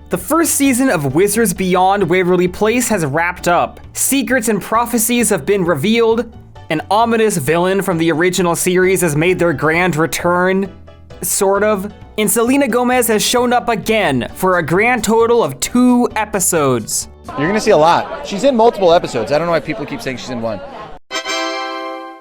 The first season of Wizards Beyond Waverly Place has wrapped up. Secrets and prophecies have been revealed. An ominous villain from the original series has made their grand return, sort of. And Selena Gomez has shown up again for a grand total of 2 episodes. You're gonna see a lot. She's in multiple episodes. I don't know why people keep saying she's in one.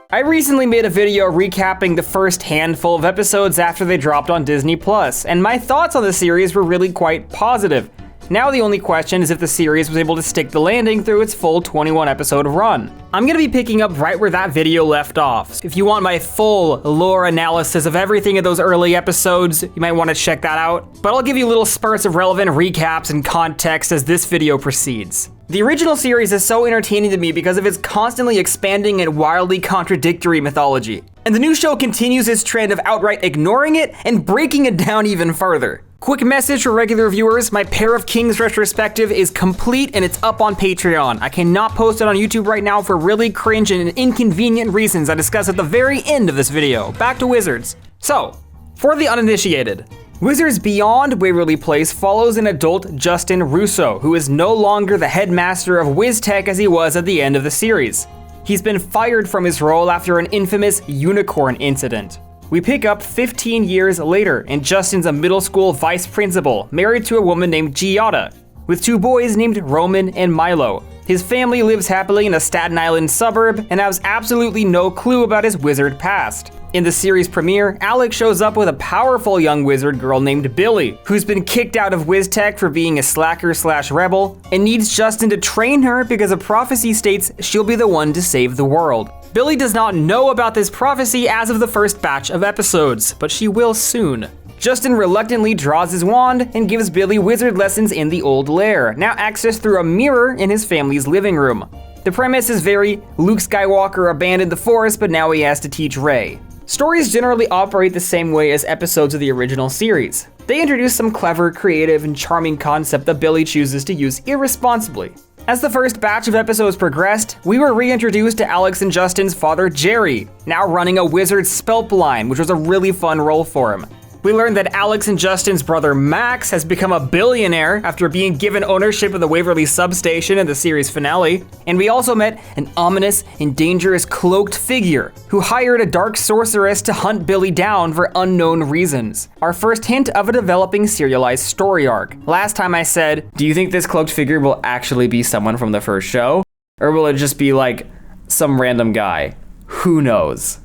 I recently made a video recapping the first handful of episodes after they dropped on Disney+, and my thoughts on the series were really quite positive. Now the only question is if the series was able to stick the landing through its full 21 episode run. I'm gonna be picking up right where that video left off. If you want my full lore analysis of everything in those early episodes, you might want to check that out. But I'll give you little spurts of relevant recaps and context as this video proceeds. The original series is so entertaining to me because of its constantly expanding and wildly contradictory mythology. And the new show continues its trend of outright ignoring it and breaking it down even further. Quick message for regular viewers, my Pair of Kings retrospective is complete and it's up on Patreon. I cannot post it on YouTube right now for really cringe and inconvenient reasons I discuss at the very end of this video. Back to Wizards. So, for the uninitiated, Wizards Beyond Waverly Place follows an adult Justin Russo, who is no longer the headmaster of WizTech as he was at the end of the series. He's been fired from his role after an infamous unicorn incident. We pick up 15 years later, and Justin's a middle school vice principal, married to a woman named Giada, with 2 boys named Roman and Milo. His family lives happily in a Staten Island suburb and has absolutely no clue about his wizard past. In the series premiere, Alex shows up with a powerful young wizard girl named Billy, who's been kicked out of WizTech for being a slacker/rebel, and needs Justin to train her because a prophecy states she'll be the one to save the world. Billy does not know about this prophecy as of the first batch of episodes, but she will soon. Justin reluctantly draws his wand and gives Billy wizard lessons in the old lair, now accessed through a mirror in his family's living room. The premise is very Luke Skywalker abandoned the Force, but now he has to teach Rey. Stories generally operate the same way as episodes of the original series. They introduce some clever, creative, and charming concept that Billy chooses to use irresponsibly. As the first batch of episodes progressed, we were reintroduced to Alex and Justin's father, Jerry, now running a wizard spelp line, which was a really fun role for him. We learned that Alex and Justin's brother Max has become a billionaire after being given ownership of the Waverly substation in the series finale. And we also met an ominous and dangerous cloaked figure who hired a dark sorceress to hunt Billy down for unknown reasons. Our first hint of a developing serialized story arc. Last time I said, do you think this cloaked figure will actually be someone from the first show? Or will it just be like some random guy? Who knows?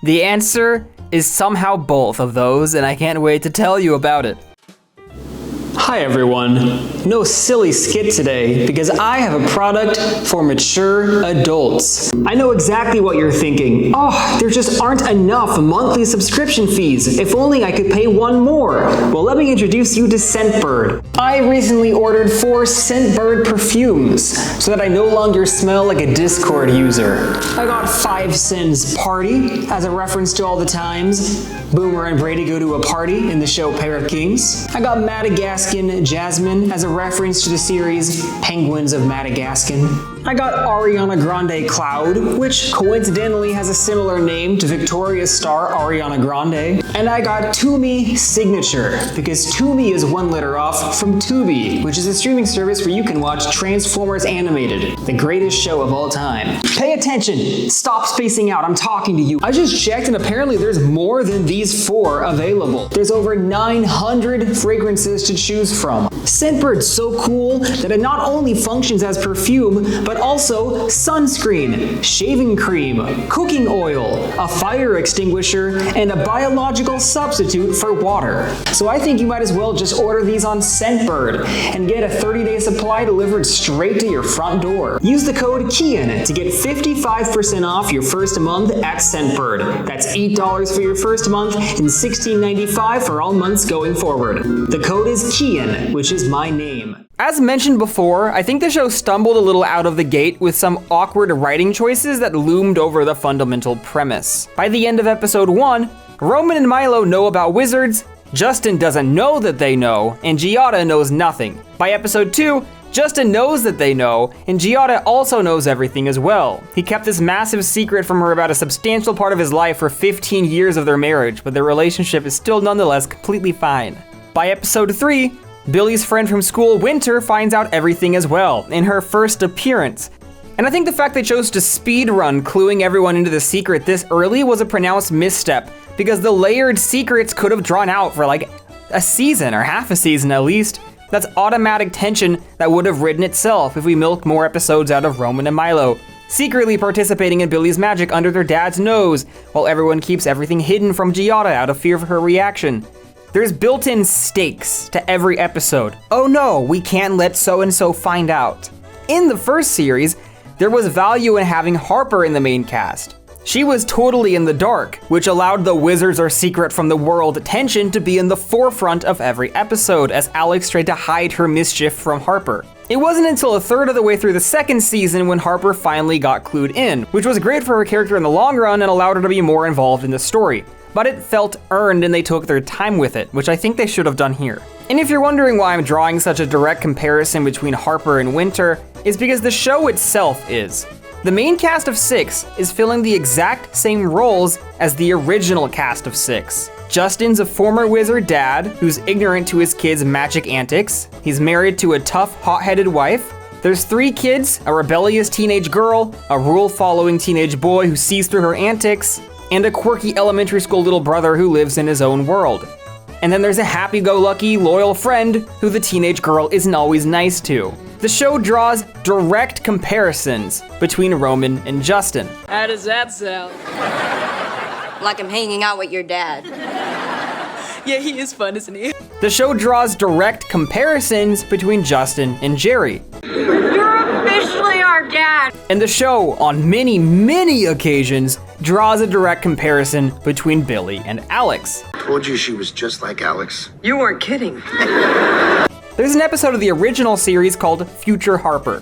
The answer is somehow both of those, and I can't wait to tell you about it. Hi everyone. No silly skit today because I have a product for mature adults. I know exactly what you're thinking. Oh, there just aren't enough monthly subscription fees. If only I could pay one more. Well, let me introduce you to Scentbird. I recently ordered 4 Scentbird perfumes so that I no longer smell like a Discord user. I got 5 Sins Party as a reference to all the times Boomer and Brady go to a party in the show Pair of Kings. I got Madagascan Jasmine as a reference to the series Penguins of Madagascar. I got Ariana Grande Cloud, which coincidentally has a similar name to Victoria's star Ariana Grande. And I got Tubi Signature, because Tubi is 1 letter off from Tubi, which is a streaming service where you can watch Transformers Animated, the greatest show of all time. Pay attention! Stop spacing out, I'm talking to you. I just checked and apparently there's more than these 4 available. There's over 900 fragrances to choose from. Scentbird's so cool that it not only functions as perfume, but also sunscreen, shaving cream, cooking oil, a fire extinguisher, and a biological substitute for water. So I think you might as well just order these on Scentbird and get a 30-day supply delivered straight to your front door. Use the code KIAN to get 55% off your first month at Scentbird. That's $8 for your first month and $16.95 for all months going forward. The code is KIAN, which is my name. As mentioned before, I think the show stumbled a little out of the gate with some awkward writing choices that loomed over the fundamental premise. By the end of episode 1, Roman and Milo know about wizards, Justin doesn't know that they know, and Giada knows nothing. By episode 2, Justin knows that they know, and Giada also knows everything as well. He kept this massive secret from her about a substantial part of his life for 15 years of their marriage, but their relationship is still nonetheless completely fine. By episode 3, Billy's friend from school, Winter, finds out everything as well in her first appearance. And I think the fact they chose to speedrun cluing everyone into the secret this early was a pronounced misstep, because the layered secrets could have drawn out for like a season or half a season at least. That's automatic tension that would have ridden itself if we milked more episodes out of Roman and Milo, secretly participating in Billy's magic under their dad's nose, while everyone keeps everything hidden from Giada out of fear of her reaction. There's built-in stakes to every episode. Oh no, we can't let so-and-so find out. In the first series, there was value in having Harper in the main cast. She was totally in the dark, which allowed the wizards are secret from the world tension to be in the forefront of every episode as Alex tried to hide her mischief from Harper. It wasn't until a third of the way through the second season when Harper finally got clued in, which was great for her character in the long run and allowed her to be more involved in the story. But it felt earned and they took their time with it, which I think they should have done here. And if you're wondering why I'm drawing such a direct comparison between Harper and Winter, it's because the show itself is. The main cast of 6 is filling the exact same roles as the original cast of 6. Justin's a former wizard dad who's ignorant to his kids' magic antics. He's married to a tough, hot-headed wife. There's 3 kids, a rebellious teenage girl, a rule-following teenage boy who sees through her antics, and a quirky elementary school little brother who lives in his own world. And then there's a happy-go-lucky, loyal friend who the teenage girl isn't always nice to. The show draws direct comparisons between Roman and Justin. How does that sound? Like I'm hanging out with your dad. Yeah, he is fun, isn't he? The show draws direct comparisons between Justin and Jerry. You're officially our dad. And the show, on many, many occasions, draws a direct comparison between Billy and Alex. Told you she was just like Alex. You weren't kidding. There's an episode of the original series called Future Harper,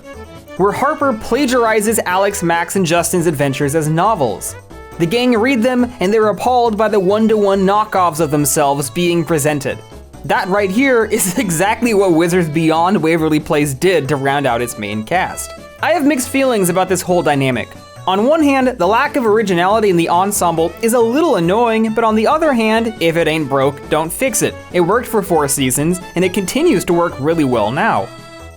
where Harper plagiarizes Alex, Max, and Justin's adventures as novels. The gang read them, and they're appalled by the one-to-one knockoffs of themselves being presented. That right here is exactly what Wizards Beyond Waverly Place did to round out its main cast. I have mixed feelings about this whole dynamic. On one hand, the lack of originality in the ensemble is a little annoying, but on the other hand, if it ain't broke, don't fix it. It worked for 4 seasons, and it continues to work really well now.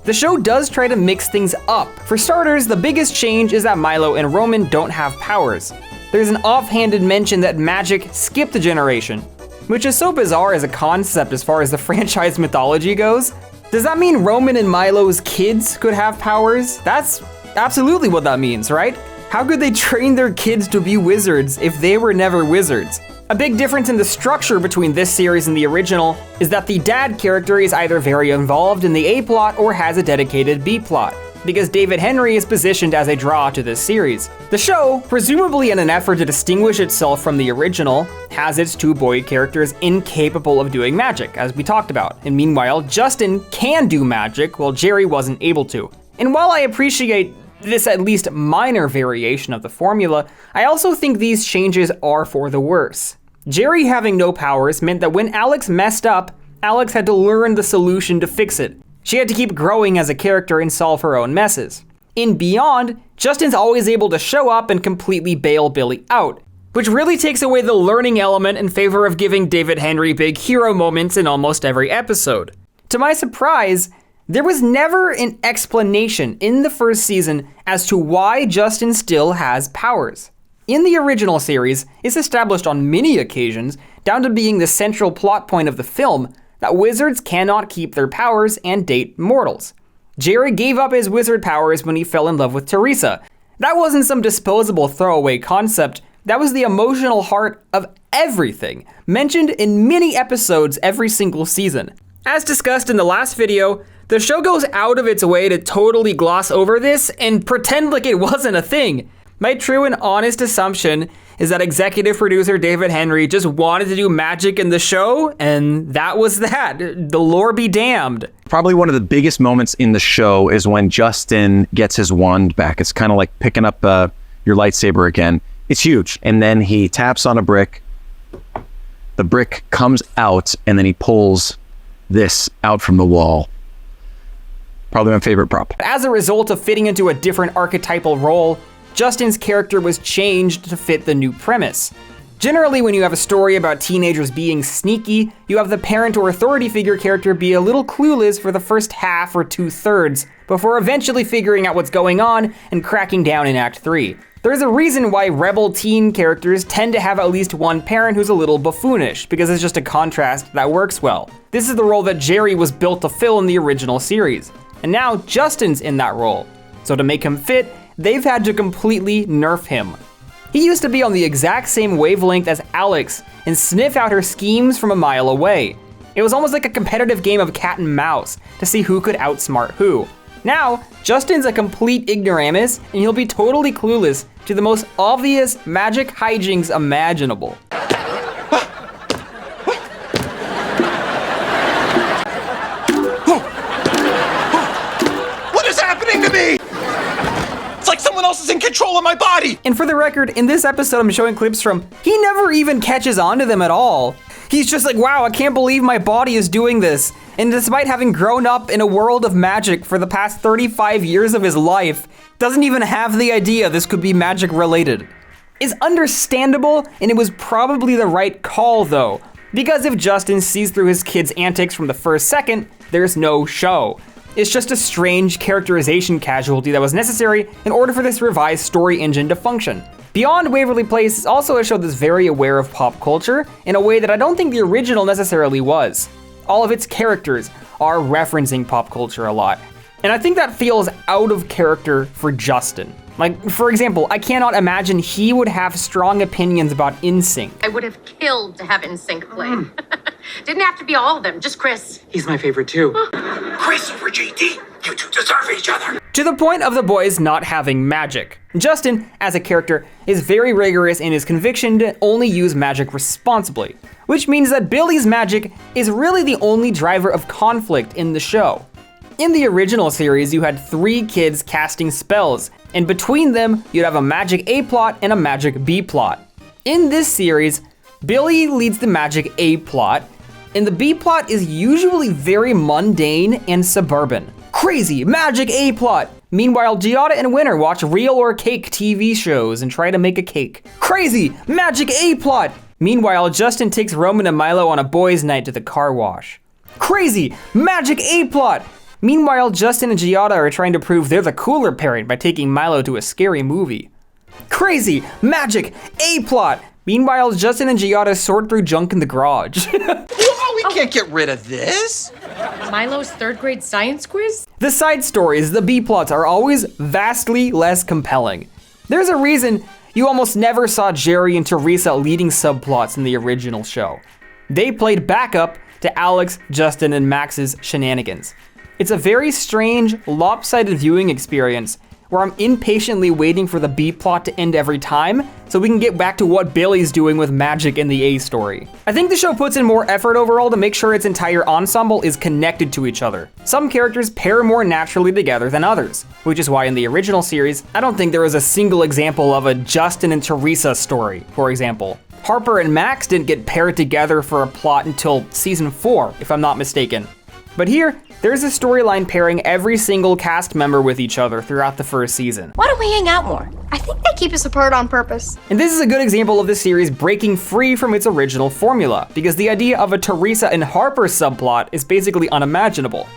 The show does try to mix things up. For starters, the biggest change is that Milo and Roman don't have powers. There's an offhanded mention that magic skipped a generation, which is so bizarre as a concept as far as the franchise mythology goes. Does that mean Roman and Milo's kids could have powers? That's absolutely what that means, right? How could they train their kids to be wizards if they were never wizards? A big difference in the structure between this series and the original is that the dad character is either very involved in the A-plot or has a dedicated B-plot, because David Henry is positioned as a draw to this series. The show, presumably in an effort to distinguish itself from the original, has its 2 boy characters incapable of doing magic, as we talked about, and meanwhile, Justin can do magic while Jerry wasn't able to. And while I appreciate this at least minor variation of the formula, I also think these changes are for the worse. Jerry having no powers meant that when Alex messed up, Alex had to learn the solution to fix it. She had to keep growing as a character and solve her own messes. In Beyond, Justin's always able to show up and completely bail Billy out, which really takes away the learning element in favor of giving David Henry big hero moments in almost every episode. To my surprise, there was never an explanation in the first season as to why Justin still has powers. In the original series, it's established on many occasions, down to being the central plot point of the film, that wizards cannot keep their powers and date mortals. Jerry gave up his wizard powers when he fell in love with Teresa. That wasn't some disposable throwaway concept, that was the emotional heart of everything, mentioned in many episodes every single season. As discussed in the last video, the show goes out of its way to totally gloss over this and pretend like it wasn't a thing. My true and honest assumption is that executive producer David Henry just wanted to do magic in the show, and that was that. The lore be damned. Probably one of the biggest moments in the show is when Justin gets his wand back. It's kind of like picking up your lightsaber again. It's huge. And then he taps on a brick. The brick comes out, and then he pulls this out from the wall. Probably my favorite prop. As a result of fitting into a different archetypal role, Justin's character was changed to fit the new premise. Generally, when you have a story about teenagers being sneaky, you have the parent or authority figure character be a little clueless for the first half or 2/3, before eventually figuring out what's going on and cracking down in Act 3. There's a reason why rebel teen characters tend to have at least one parent who's a little buffoonish, because it's just a contrast that works well. This is the role that Jerry was built to fill in the original series, and now Justin's in that role. So to make him fit, they've had to completely nerf him. He used to be on the exact same wavelength as Alex and sniff out her schemes from a mile away. It was almost like a competitive game of cat and mouse to see who could outsmart who. Now, Justin's a complete ignoramus, and he'll be totally clueless to the most obvious magic hijinks imaginable. What is happening to me? It's like someone else is in control of my body. And for the record, in this episode I'm showing clips from, he never even catches on to them at all. He's just like, wow, I can't believe my body is doing this. And despite having grown up in a world of magic for the past 35 years of his life, doesn't even have the idea this could be magic related. It's understandable, and it was probably the right call though, because if Justin sees through his kid's antics from the first second, there's no show. It's just a strange characterization casualty that was necessary in order for this revised story engine to function. Beyond Waverly Place is also a show that's very aware of pop culture in a way that I don't think the original necessarily was. All of its characters are referencing pop culture a lot. And I think that feels out of character for Justin. Like, for example, I cannot imagine he would have strong opinions about NSYNC. I would have killed to have NSYNC play. Didn't have to be all of them, just Chris. He's my favorite too. Chris over JD, you two deserve each other. To the point of the boys not having magic. Justin, as a character, is very rigorous in his conviction to only use magic responsibly, which means that Billy's magic is really the only driver of conflict in the show. In the original series, you had 3 kids casting spells, and between them, you'd have a magic A plot and a magic B plot. In this series, Billy leads the magic A plot, and the B plot is usually very mundane and suburban. Crazy magic A plot! Meanwhile, Giada and Winner watch Real or Cake TV shows and try to make a cake. Crazy magic A plot! Meanwhile, Justin takes Roman and Milo on a boys' night to the car wash. Crazy magic A plot! Meanwhile, Justin and Giada are trying to prove they're the cooler parent by taking Milo to a scary movie. Crazy magic A plot! Meanwhile, Justin and Giada sort through junk in the garage. We can't get rid of this. Milo's 3rd grade science quiz? The side stories, the B plots, are always vastly less compelling. There's a reason you almost never saw Jerry and Teresa leading subplots in the original show. They played backup to Alex, Justin, and Max's shenanigans. It's a very strange, lopsided viewing experience where I'm impatiently waiting for the B plot to end every time so we can get back to what Billy's doing with magic in the A story. I think the show puts in more effort overall to make sure its entire ensemble is connected to each other. Some characters pair more naturally together than others, which is why in the original series, I don't think there was a single example of a Justin and Teresa story, for example. Harper and Max didn't get paired together for a plot until season 4, if I'm not mistaken. But here, there's a storyline pairing every single cast member with each other throughout the first season. Why don't we hang out more? I think they keep us apart on purpose. And this is a good example of the series breaking free from its original formula, because the idea of a Teresa and Harper subplot is basically unimaginable.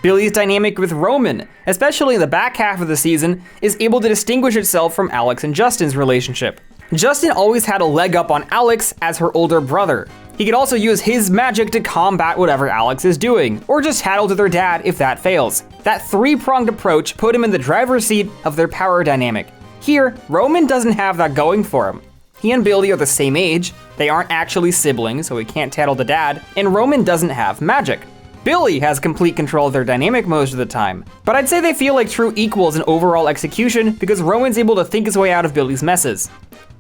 Billy's dynamic with Roman, especially in the back half of the season, is able to distinguish itself from Alex and Justin's relationship. Justin always had a leg up on Alex as her older brother. He could also use his magic to combat whatever Alex is doing, or just tattle to their dad if that fails. That 3-pronged approach put him in the driver's seat of their power dynamic. Here, Roman doesn't have that going for him. He and Billy are the same age, they aren't actually siblings, so he can't tattle to dad, and Roman doesn't have magic. Billy has complete control of their dynamic most of the time, but I'd say they feel like true equals in overall execution because Roman's able to think his way out of Billy's messes.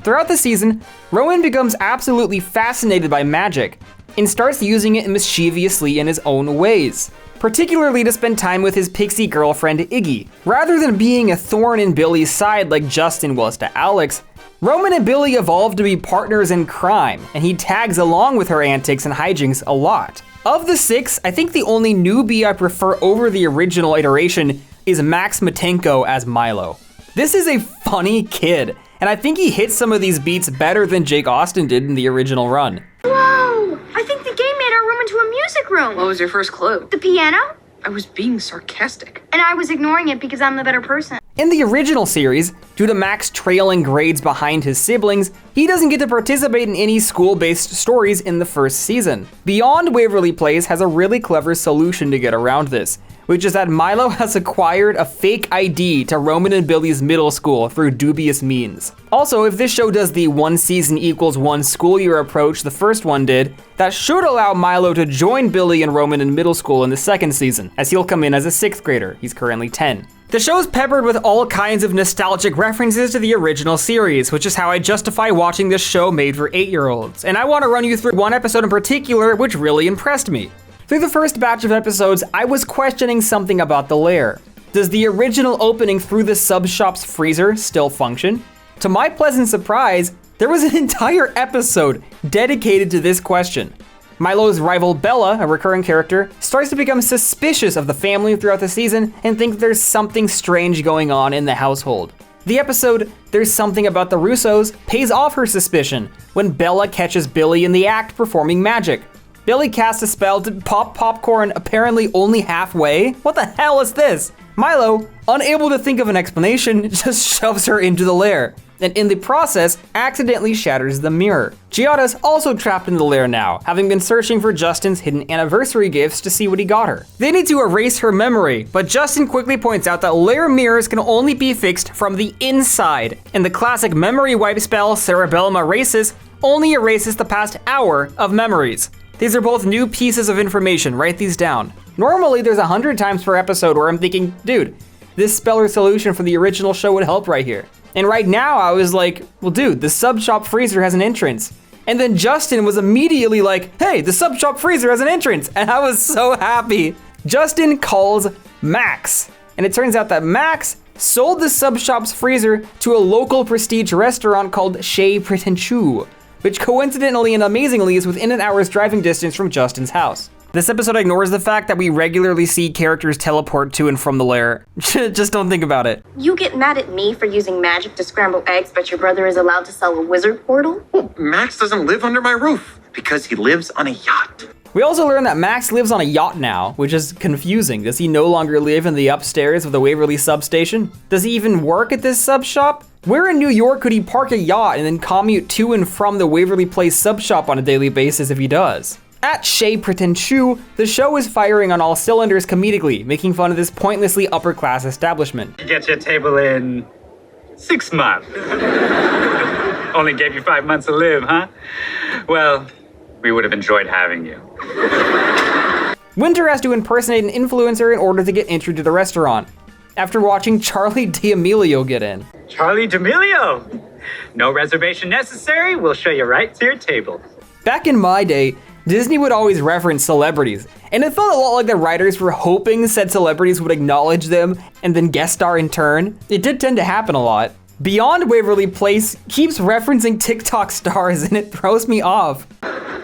Throughout the season, Roman becomes absolutely fascinated by magic and starts using it mischievously in his own ways, particularly to spend time with his pixie girlfriend Iggy. Rather than being a thorn in Billy's side like Justin was to Alex, Roman and Billy evolved to be partners in crime, and he tags along with her antics and hijinks a lot. Of the 6, I think the only newbie I prefer over the original iteration is Max Matenko as Milo. This is a funny kid, and I think he hits some of these beats better than Jake Austen did in the original run. Whoa! I think the game made our room into a music room. What was your first clue? The piano? I was being sarcastic. And I was ignoring it because I'm the better person. In the original series, due to Max trailing grades behind his siblings, he doesn't get to participate in any school-based stories in the first season. Beyond Waverly Place has a really clever solution to get around this, which is that Milo has acquired a fake ID to Roman and Billy's middle school through dubious means. Also, if this show does the 1 season equals 1 school year approach the first one did, that should allow Milo to join Billy and Roman in middle school in the second season, as he'll come in as a 6th grader. He's currently 10. The show's peppered with all kinds of nostalgic references to the original series, which is how I justify watching this show made for 8-year-olds. And I want to run you through one episode in particular which really impressed me. Through the first batch of episodes, I was questioning something about the lair. Does the original opening through the sub shop's freezer still function? To my pleasant surprise, there was an entire episode dedicated to this question. Milo's rival Bella, a recurring character, starts to become suspicious of the family throughout the season and thinks there's something strange going on in the household. The episode, There's Something About the Russos, pays off her suspicion when Bella catches Billy in the act performing magic. Billy casts a spell to pop popcorn apparently only halfway? What the hell is this? Milo, unable to think of an explanation, just shoves her into the lair, and in the process, accidentally shatters the mirror. Giada's also trapped in the lair now, having been searching for Justin's hidden anniversary gifts to see what he got her. They need to erase her memory, but Justin quickly points out that lair mirrors can only be fixed from the inside, and the classic memory wipe spell Cerebellum Erases only erases the past hour of memories. These are both new pieces of information, write these down. Normally there's 100 times per episode where I'm thinking, dude, this spell or solution for the original show would help right here. And right now I was like, well dude, the sub shop freezer has an entrance. And then Justin was immediately like, hey, the sub shop freezer has an entrance. And I was so happy. Justin calls Max. And it turns out that Max sold the sub shop's freezer to a local prestige restaurant called Chez Pretentieux, which coincidentally and amazingly is within an hour's driving distance from Justin's house. This episode ignores the fact that we regularly see characters teleport to and from the lair. Just don't think about it. You get mad at me for using magic to scramble eggs, but your brother is allowed to sell a wizard portal? Well, Max doesn't live under my roof because he lives on a yacht. We also learn that Max lives on a yacht now, which is confusing. Does he no longer live in the upstairs of the Waverly substation? Does he even work at this sub shop? Where in New York could he park a yacht and then commute to and from the Waverly Place sub shop on a daily basis if he does? At Chez Pretentieux, the show is firing on all cylinders comedically, making fun of this pointlessly upper-class establishment. Get your table in 6 months. Only gave you 5 months to live, huh? Well, we would have enjoyed having you. Winter has to impersonate an influencer in order to get entry to the restaurant, after watching Charlie D'Amelio get in. Charlie D'Amelio! No reservation necessary, we'll show you right to your table. Back in my day, Disney would always reference celebrities, and it felt a lot like the writers were hoping said celebrities would acknowledge them and then guest star in turn. It did tend to happen a lot. Beyond Waverly Place keeps referencing TikTok stars and it throws me off.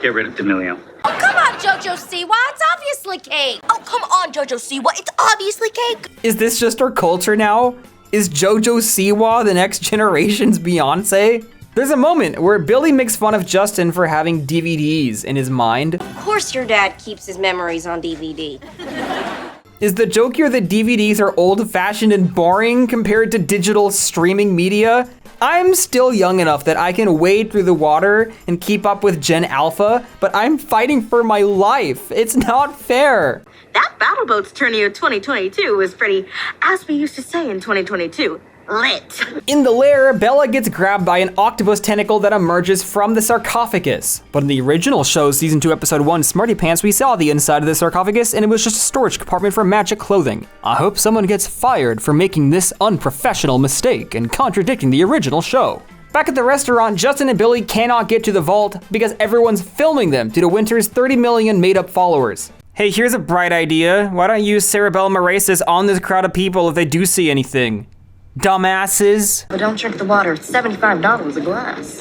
Get rid of D'Amelio. Oh, come on, JoJo Siwa, it's obviously cake. Oh, come on, JoJo Siwa, it's obviously cake. Is this just our culture now? Is JoJo Siwa the next generation's Beyonce? There's a moment where Billy makes fun of Justin for having DVDs in his mind. Of course your dad keeps his memories on DVD. Is the joke here that DVDs are old-fashioned and boring compared to digital streaming media? I'm still young enough that I can wade through the water and keep up with Gen Alpha, but I'm fighting for my life. It's not fair. That Battle Boats tourney of 2022 was pretty, as we used to say in 2022, lit. In the lair, Bella gets grabbed by an octopus tentacle that emerges from the sarcophagus. But in the original show, season 2, episode 1, Smarty Pants, we saw the inside of the sarcophagus and it was just a storage compartment for magic clothing. I hope someone gets fired for making this unprofessional mistake and contradicting the original show. Back at the restaurant, Justin and Billy cannot get to the vault because everyone's filming them due to Winter's 30 million made-up followers. Hey, here's a bright idea. Why don't you use Cerebellum Erases on this crowd of people if they do see anything? Dumbasses. But don't drink the water, it's $75 a glass.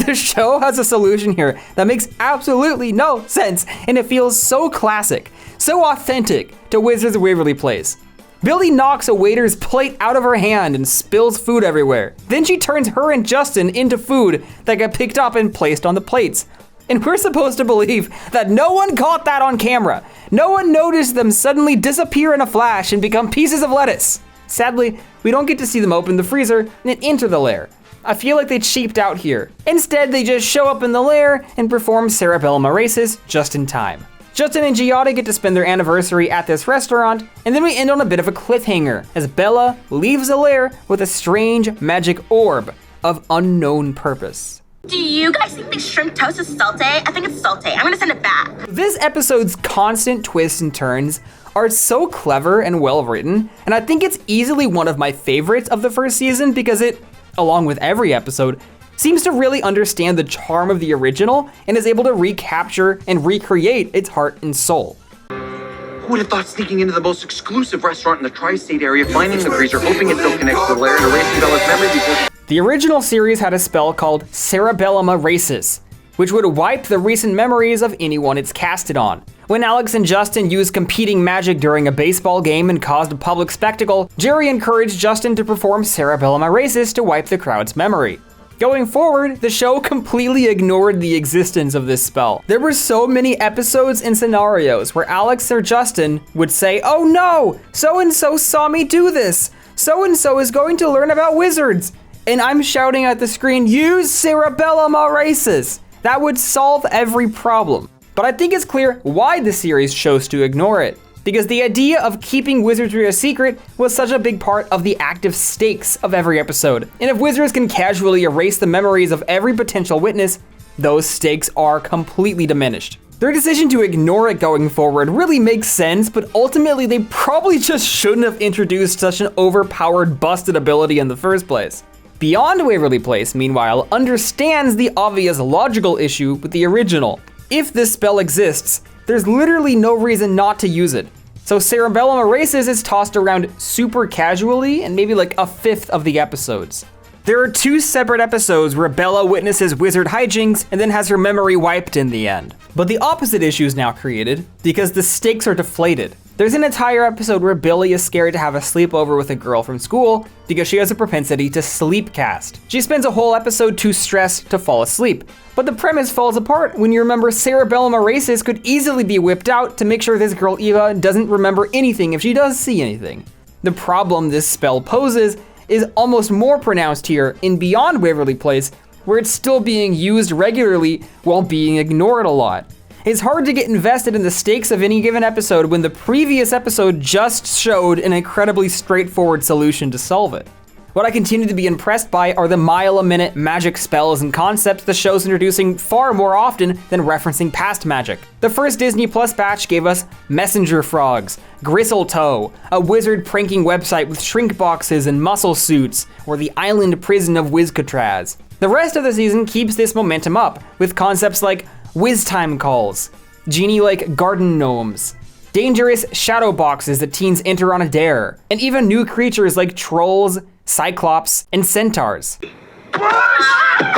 The show has a solution here that makes absolutely no sense, and it feels so classic, so authentic to Wizards of Waverly Place. Billy knocks a waiter's plate out of her hand and spills food everywhere. Then she turns her and Justin into food that got picked up and placed on the plates. And we're supposed to believe that no one caught that on camera. No one noticed them suddenly disappear in a flash and become pieces of lettuce. Sadly, we don't get to see them open the freezer and enter the lair. I feel like they cheaped out here. Instead, they just show up in the lair and perform cerebellum erases just in time. Justin and Giada get to spend their anniversary at this restaurant, and then we end on a bit of a cliffhanger as Bella leaves the lair with a strange magic orb of unknown purpose. Do you guys think this shrimp toast is salty? I think it's salty. I'm gonna send it back. This episode's constant twists and turns are so clever and well written, and I think it's easily one of my favorites of the first season because it, along with every episode, seems to really understand the charm of the original and is able to recapture and recreate its heart and soul. Who would have thought sneaking into the most exclusive restaurant in the tri-state area, finding the freezer, hoping it still connects to the lair, and erasing Bella's memory before... The original series had a spell called Cerebellum Erases, which would wipe the recent memories of anyone it's casted on. When Alex and Justin used competing magic during a baseball game and caused a public spectacle, Jerry encouraged Justin to perform Cerebellum Erases to wipe the crowd's memory. Going forward, the show completely ignored the existence of this spell. There were so many episodes and scenarios where Alex or Justin would say, "Oh no, so-and-so saw me do this. So-and-so is going to learn about wizards." And I'm shouting at the screen, "Use Cerebellum Erases." That would solve every problem. But I think it's clear why the series chose to ignore it. Because the idea of keeping wizardry a secret was such a big part of the active stakes of every episode. And if wizards can casually erase the memories of every potential witness, those stakes are completely diminished. Their decision to ignore it going forward really makes sense, but ultimately they probably just shouldn't have introduced such an overpowered, busted ability in the first place. Beyond Waverly Place, meanwhile, understands the obvious logical issue with the original. If this spell exists, there's literally no reason not to use it. So Cerebellum Erases is tossed around super casually in maybe like a fifth of the episodes. There are 2 separate episodes where Bella witnesses wizard hijinks and then has her memory wiped in the end. But the opposite issue is now created because the stakes are deflated. There's an entire episode where Billy is scared to have a sleepover with a girl from school because she has a propensity to sleep cast. She spends a whole episode too stressed to fall asleep. But the premise falls apart when you remember Cerebellum Erases could easily be whipped out to make sure this girl Eva doesn't remember anything if she does see anything. The problem this spell poses is almost more pronounced here in Beyond Waverly Place, where it's still being used regularly while being ignored a lot. It's hard to get invested in the stakes of any given episode when the previous episode just showed an incredibly straightforward solution to solve it. What I continue to be impressed by are the mile-a-minute magic spells and concepts the show's introducing far more often than referencing past magic. The first Disney Plus batch gave us messenger frogs, Gristletoe, a wizard pranking website with shrink boxes and muscle suits, or the island prison of Wizcatraz. The rest of the season keeps this momentum up, with concepts like Whiz-Time calls, genie-like garden gnomes, dangerous shadow boxes that teens enter on a dare, and even new creatures like trolls, cyclops, and centaurs.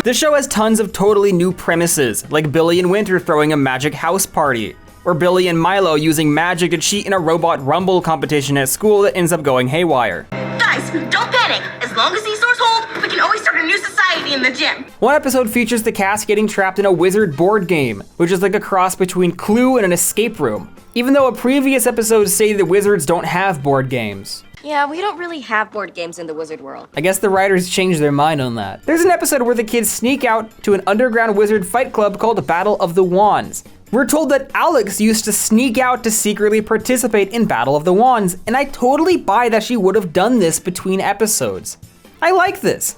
The show has tons of totally new premises, like Billy and Winter throwing a magic house party, or Billy and Milo using magic to cheat in a robot rumble competition at school that ends up going haywire. Guys, don't panic. As long as these doors hold, we can always start a new society in the gym. One episode features the cast getting trapped in a wizard board game, which is like a cross between Clue and an escape room, even though a previous episode stated that wizards don't have board games. Yeah, we don't really have board games in the wizard world. I guess the writers changed their mind on that. There's an episode where the kids sneak out to an underground wizard fight club called Battle of the Wands. We're told that Alex used to sneak out to secretly participate in Battle of the Wands, and I totally buy that she would have done this between episodes. I like this.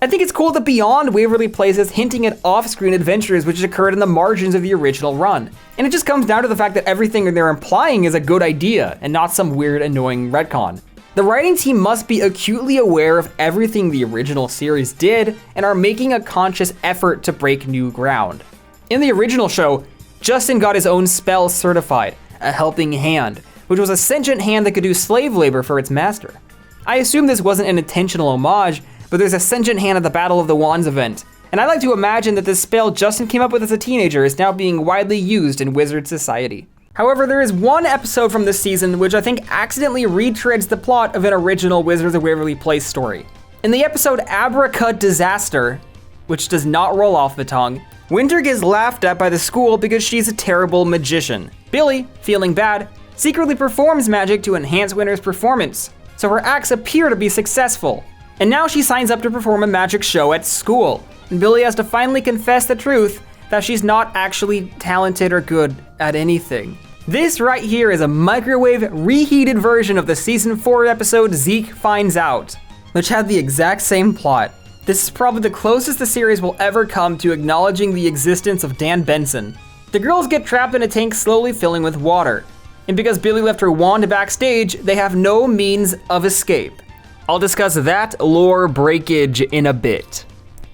I think it's cool that Beyond Waverly Place is hinting at off-screen adventures which occurred in the margins of the original run. And it just comes down to the fact that everything they're implying is a good idea and not some weird, annoying retcon. The writing team must be acutely aware of everything the original series did and are making a conscious effort to break new ground. In the original show, Justin got his own spell certified, a helping hand, which was a sentient hand that could do slave labor for its master. I assume this wasn't an intentional homage, but there's a sentient hand at the Battle of the Wands event, and I like to imagine that this spell Justin came up with as a teenager is now being widely used in wizard society. However, there is one episode from this season which I think accidentally retreads the plot of an original Wizards of Waverly Place story. In the episode Abracadisaster, which does not roll off the tongue, Winter gets laughed at by the school because she's a terrible magician. Billy, feeling bad, secretly performs magic to enhance Winter's performance, so her acts appear to be successful. And now she signs up to perform a magic show at school, and Billy has to finally confess the truth that she's not actually talented or good at anything. This right here is a microwave reheated version of the season 4 episode Zeke Finds Out, which had the exact same plot. This is probably the closest the series will ever come to acknowledging the existence of Dan Benson. The girls get trapped in a tank slowly filling with water, and because Billy left her wand backstage, they have no means of escape. I'll discuss that lore breakage in a bit.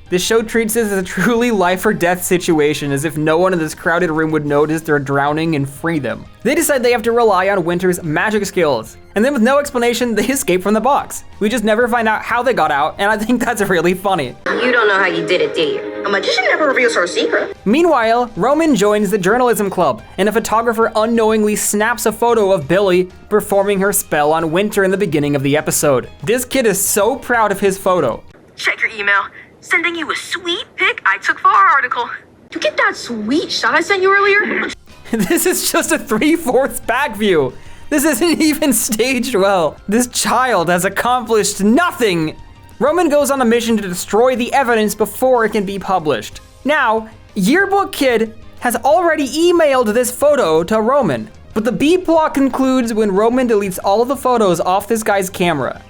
This show treats this as a truly life or death situation, as if no one in this crowded room would notice they're drowning and free them. They decide they have to rely on Winter's magic skills, and then with no explanation, they escape from the box. We just never find out how they got out, and I think that's really funny. You don't know how you did it, do you? A magician never reveals her secret. Meanwhile, Roman joins the journalism club, and a photographer unknowingly snaps a photo of Billy performing her spell on Winter in the beginning of the episode. This kid is so proud of his photo. Check your email. Sending you a sweet pic I took for our article. You get that sweet shot I sent you earlier? This is just a 3/4 back view. This isn't even staged well. This child has accomplished nothing. Roman goes on a mission to destroy the evidence before it can be published. Now, Yearbook Kid has already emailed this photo to Roman, but the B plot concludes when Roman deletes all of the photos off this guy's camera.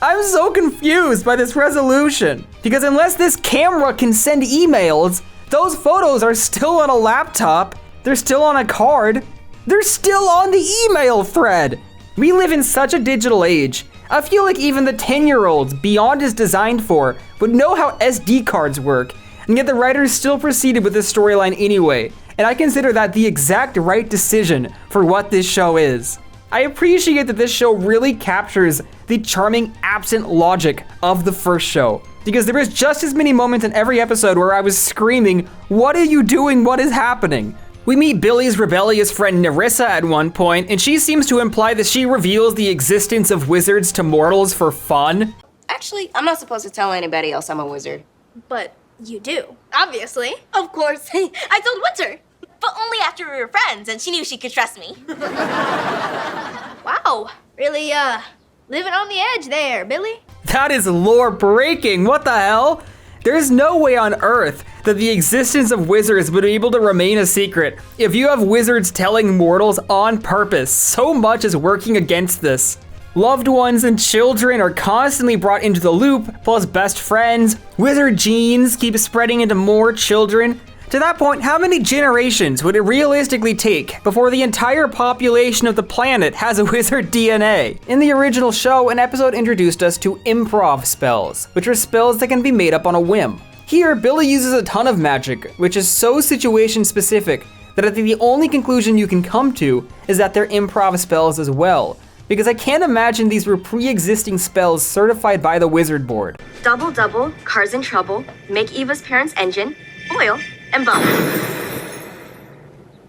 I'm so confused by this resolution, because unless this camera can send emails, those photos are still on a laptop, they're still on a card, they're still on the email thread. We live in such a digital age. I feel like even the 10-year-olds Beyond is designed for would know how SD cards work, and yet the writers still proceeded with this storyline anyway, and I consider that the exact right decision for what this show is. I appreciate that this show really captures the charming absent logic of the first show, because there was just as many moments in every episode where I was screaming, "What are you doing? What is happening?" We meet Billy's rebellious friend Nerissa at one point, and she seems to imply that she reveals the existence of wizards to mortals for fun. Actually, I'm not supposed to tell anybody else I'm a wizard. But you do, obviously. Of course. I told Winter. But only after we were friends and she knew she could trust me. Wow, really, living on the edge there, Billy. That is lore breaking, what the hell? There's no way on earth that the existence of wizards would be able to remain a secret if you have wizards telling mortals on purpose. So much is working against this. Loved ones and children are constantly brought into the loop, plus best friends. Wizard genes keep spreading into more children. To that point, how many generations would it realistically take before the entire population of the planet has a wizard DNA? In the original show, an episode introduced us to improv spells, which are spells that can be made up on a whim. Here, Billy uses a ton of magic, which is so situation specific that I think the only conclusion you can come to is that they're improv spells as well, because I can't imagine these were pre-existing spells certified by the wizard board. Double double, cars in trouble, make Eva's parents' engine, oil, and bone.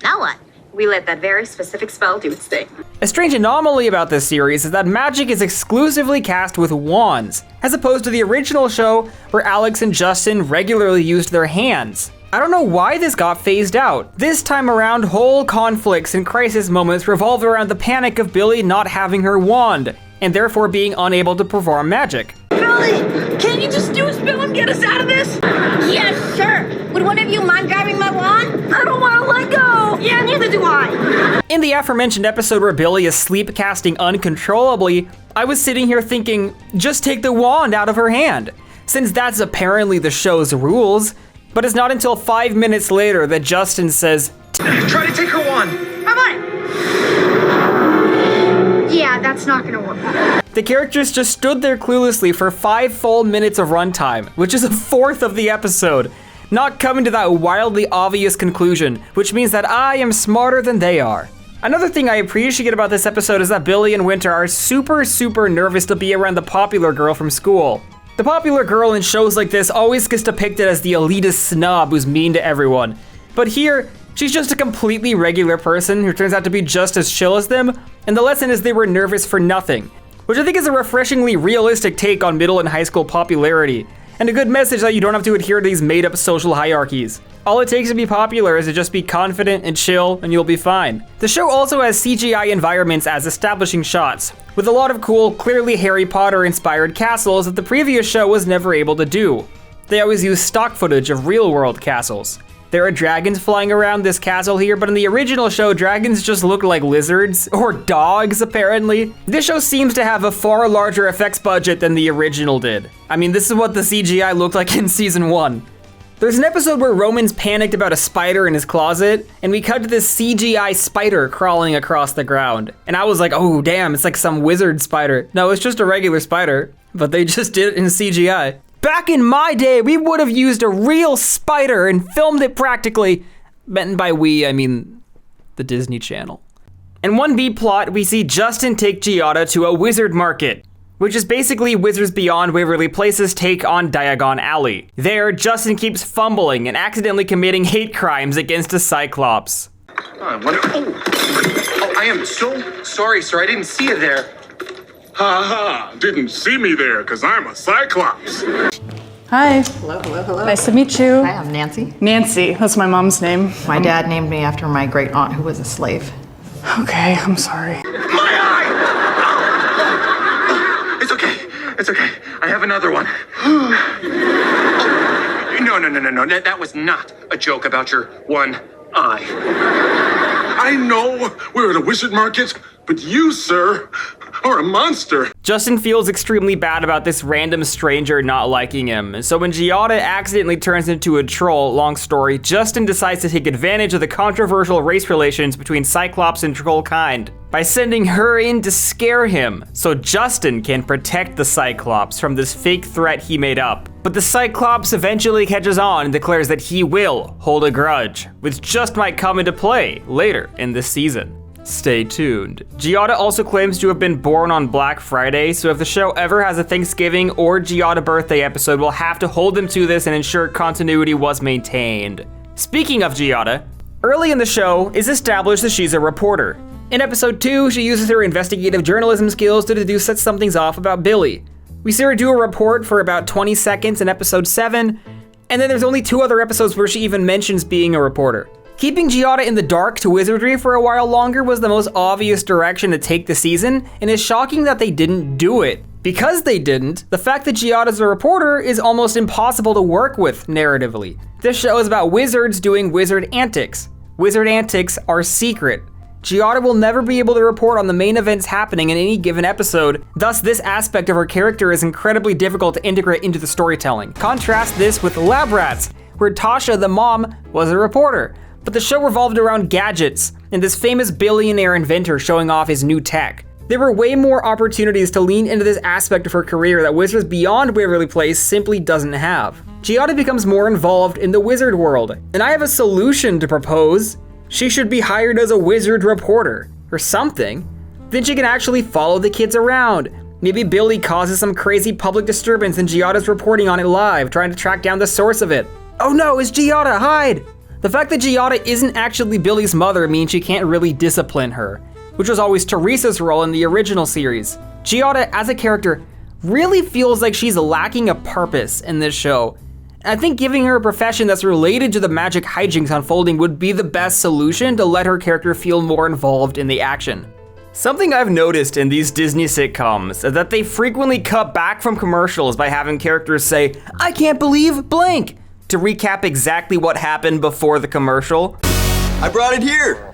Now what? We let that very specific spell do its thing. A strange anomaly about this series is that magic is exclusively cast with wands, as opposed to the original show where Alex and Justin regularly used their hands. I don't know why this got phased out. This time around, whole conflicts and crisis moments revolve around the panic of Billy not having her wand, and therefore being unable to perform magic. Billy, can you just do a spell and get us out of this? Yes, sure. Would one of you mind grabbing my wand? I don't want to let go. Yeah, neither do I. In the aforementioned episode where Billy is sleep casting uncontrollably, I was sitting here thinking, just take the wand out of her hand, since that's apparently the show's rules. But it's not until 5 minutes later that Justin says, Try to take her wand. How about it? Yeah, that's not gonna work. The characters just stood there cluelessly for 5 full minutes of runtime, which is a fourth of the episode, not coming to that wildly obvious conclusion, which means that I am smarter than they are. Another thing I appreciate about this episode is that Billy and Winter are super nervous to be around the popular girl from school. The popular girl in shows like this always gets depicted as the elitist snob who's mean to everyone. But here, She's just a completely regular person who turns out to be just as chill as them, and the lesson is they were nervous for nothing, which I think is a refreshingly realistic take on middle and high school popularity, and a good message that you don't have to adhere to these made-up social hierarchies. All it takes to be popular is to just be confident and chill, and you'll be fine. The show also has CGI environments as establishing shots, with a lot of cool, clearly Harry Potter-inspired castles that the previous show was never able to do. They always use stock footage of real-world castles. There are dragons flying around this castle here, but in the original show, dragons just look like lizards, or dogs, apparently. This show seems to have a far larger effects budget than the original did. I mean, this is what the CGI looked like in season 1. There's an episode where Roman's panicked about a spider in his closet, and we cut to this CGI spider crawling across the ground. And I was like, oh damn, it's like some wizard spider. No, it's just a regular spider, but they just did it in CGI. Back in my day, we would have used a real spider and filmed it practically. And by we, I mean the Disney Channel. In one B plot, we see Justin take Giada to a wizard market, which is basically Wizards Beyond Waverly Place's take on Diagon Alley. There, Justin keeps fumbling and accidentally committing hate crimes against a Cyclops. Oh, I am so sorry, sir. I didn't see you there. Ha! Didn't see me there, because I'm a Cyclops. Hi. Hello, hello, hello. Nice to meet you. Hi, I'm Nancy. Nancy, that's my mom's name. My dad named me after my great aunt who was a slave. Okay, I'm sorry. My eye! It's okay. It's okay. I have another one. No. That was not a joke about your one eye. I know we're at a wizard market, but you, sir, are a monster. Justin feels extremely bad about this random stranger not liking him, and so when Giada accidentally turns into a troll, long story, Justin decides to take advantage of the controversial race relations between Cyclops and troll kind by sending her in to scare him, so Justin can protect the Cyclops from this fake threat he made up. But the Cyclops eventually catches on and declares that he will hold a grudge, which just might come into play later in this season. Stay tuned. Giada also claims to have been born on Black Friday, so if the show ever has a Thanksgiving or Giada birthday episode, we'll have to hold them to this and ensure continuity was maintained. Speaking of Giada, early in the show, it's established that she's a reporter. In episode 2, she uses her investigative journalism skills to deduce that something's off about Billy. We see her do a report for about 20 seconds in episode 7, and then there's only 2 other episodes where she even mentions being a reporter. Keeping Giada in the dark to wizardry for a while longer was the most obvious direction to take the season, and it's shocking that they didn't do it. Because they didn't, the fact that Giada's a reporter is almost impossible to work with narratively. This show is about wizards doing wizard antics. Wizard antics are secret. Giada will never be able to report on the main events happening in any given episode, thus this aspect of her character is incredibly difficult to integrate into the storytelling. Contrast this with Lab Rats, where Tasha, the mom, was a reporter. But the show revolved around gadgets and this famous billionaire inventor showing off his new tech. There were way more opportunities to lean into this aspect of her career that Wizards Beyond Waverly Place simply doesn't have. Giada becomes more involved in the wizard world, and I have a solution to propose. She should be hired as a wizard reporter, or something. Then she can actually follow the kids around. Maybe Billy causes some crazy public disturbance and Giada's reporting on it live, trying to track down the source of it. Oh no, it's Giada, hide! The fact that Giada isn't actually Billy's mother means she can't really discipline her, which was always Teresa's role in the original series. Giada, as a character, really feels like she's lacking a purpose in this show. And I think giving her a profession that's related to the magic hijinks unfolding would be the best solution to let her character feel more involved in the action. Something I've noticed in these Disney sitcoms is that they frequently cut back from commercials by having characters say, "I can't believe blank," to recap exactly what happened before the commercial. I brought it here.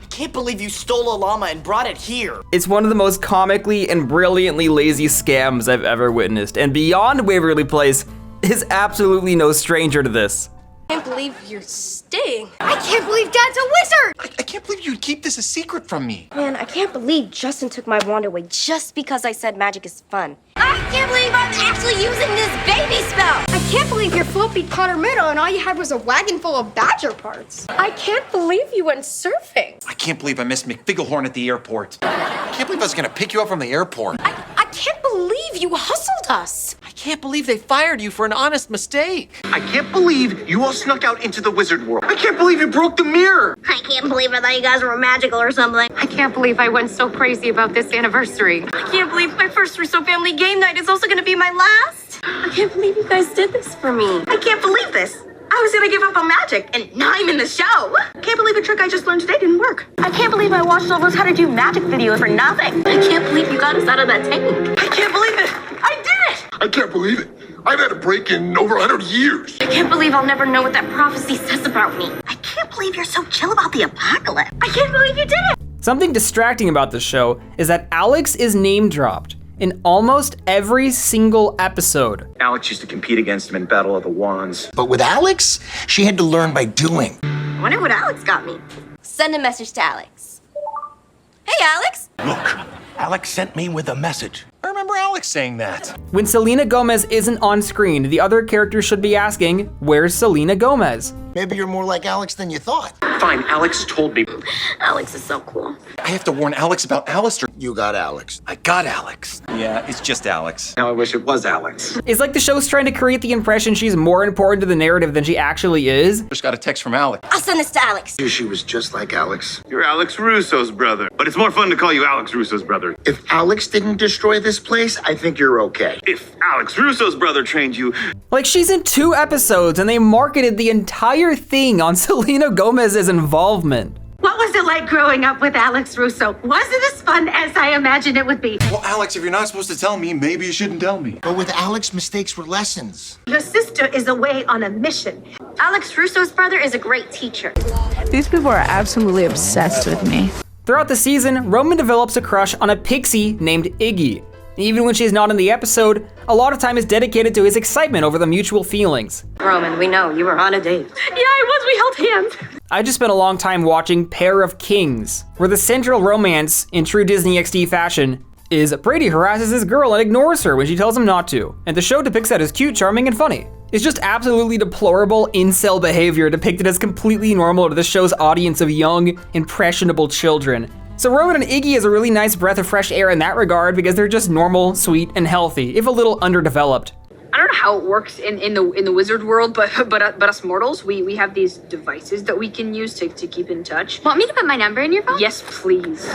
I can't believe you stole a llama and brought it here. It's one of the most comically and brilliantly lazy scams I've ever witnessed, and Beyond Waverly Place is absolutely no stranger to this. I can't believe you're staying. I can't believe Dad's a wizard! I can't believe you'd keep this a secret from me. Man, I can't believe Justin took my wand away just because I said magic is fun. I can't believe I'm actually using this baby spell! I can't believe your float beat caught her middle and all you had was a wagon full of badger parts. I can't believe you went surfing. I can't believe I missed McFigglehorn at the airport. I can't believe I was gonna pick you up from the airport. I can't believe you hustled us. I can't believe they fired you for an honest mistake. I can't believe you all snuck out into the wizard world. I can't believe you broke the mirror. I can't believe I thought you guys were magical or something. I can't believe I went so crazy about this anniversary. I can't believe my first Russo family game night is also gonna be my last. I can't believe you guys did this for me. I can't believe this. I was gonna give up on magic, and now I'm in the show. Can't believe a trick I just learned today didn't work. I can't believe I watched all those how to do magic videos for nothing. I can't believe you got us out of that tank. I can't believe it. I did it. I can't believe it. I've had a break in over 100 years. I can't believe I'll never know what that prophecy says about me. I can't believe you're so chill about the apocalypse. I can't believe you did it. Something distracting about this show is that Alex is name dropped in almost every single episode. Alex used to compete against him in Battle of the Wands. But with Alex, she had to learn by doing. I wonder what Alex got me. Send a message to Alex. Hey, Alex. Look, Alex sent me with a message. I remember Alex saying that. When Selena Gomez isn't on screen, the other characters should be asking, where's Selena Gomez? Maybe you're more like Alex than you thought. Fine, Alex told me. Alex is so cool. I have to warn Alex about Alistair. You got Alex. I got Alex. Yeah, it's just Alex. Now I wish it was Alex. It's like the show's trying to create the impression she's more important to the narrative than she actually is. Just got a text from Alex. I'll send this to Alex. She was just like Alex. You're Alex Russo's brother, but it's more fun to call you Alex Russo's brother. If Alex didn't destroy this place, I think you're okay. If Alex Russo's brother trained you, Like, she's in 2 episodes and they marketed the entire thing on Selena Gomez's involvement. What was it like growing up with Alex Russo? Was it as fun as I imagined it would be? Well, Alex, if you're not supposed to tell me, maybe you shouldn't tell me. But with Alex, mistakes were lessons. Your sister is away on a mission. Alex Russo's brother is a great teacher. These people are absolutely obsessed with me. Throughout the season, Roman develops a crush on a pixie named Iggy. Even when she's not in the episode, a lot of time is dedicated to his excitement over the mutual feelings. Roman, we know you were on a date. Yeah, I was. We held hands. I just spent a long time watching Pair of Kings, where the central romance, in true Disney XD fashion, is Brady harasses his girl and ignores her when she tells him not to, and the show depicts that as cute, charming, and funny. It's just absolutely deplorable incel behavior depicted as completely normal to the show's audience of young, impressionable children. So Roman and Iggy is a really nice breath of fresh air in that regard because they're just normal, sweet, and healthy, if a little underdeveloped. I don't know how it works in the wizard world, but us mortals, we have these devices that we can use to keep in touch. Want me to put my number in your phone? Yes, please.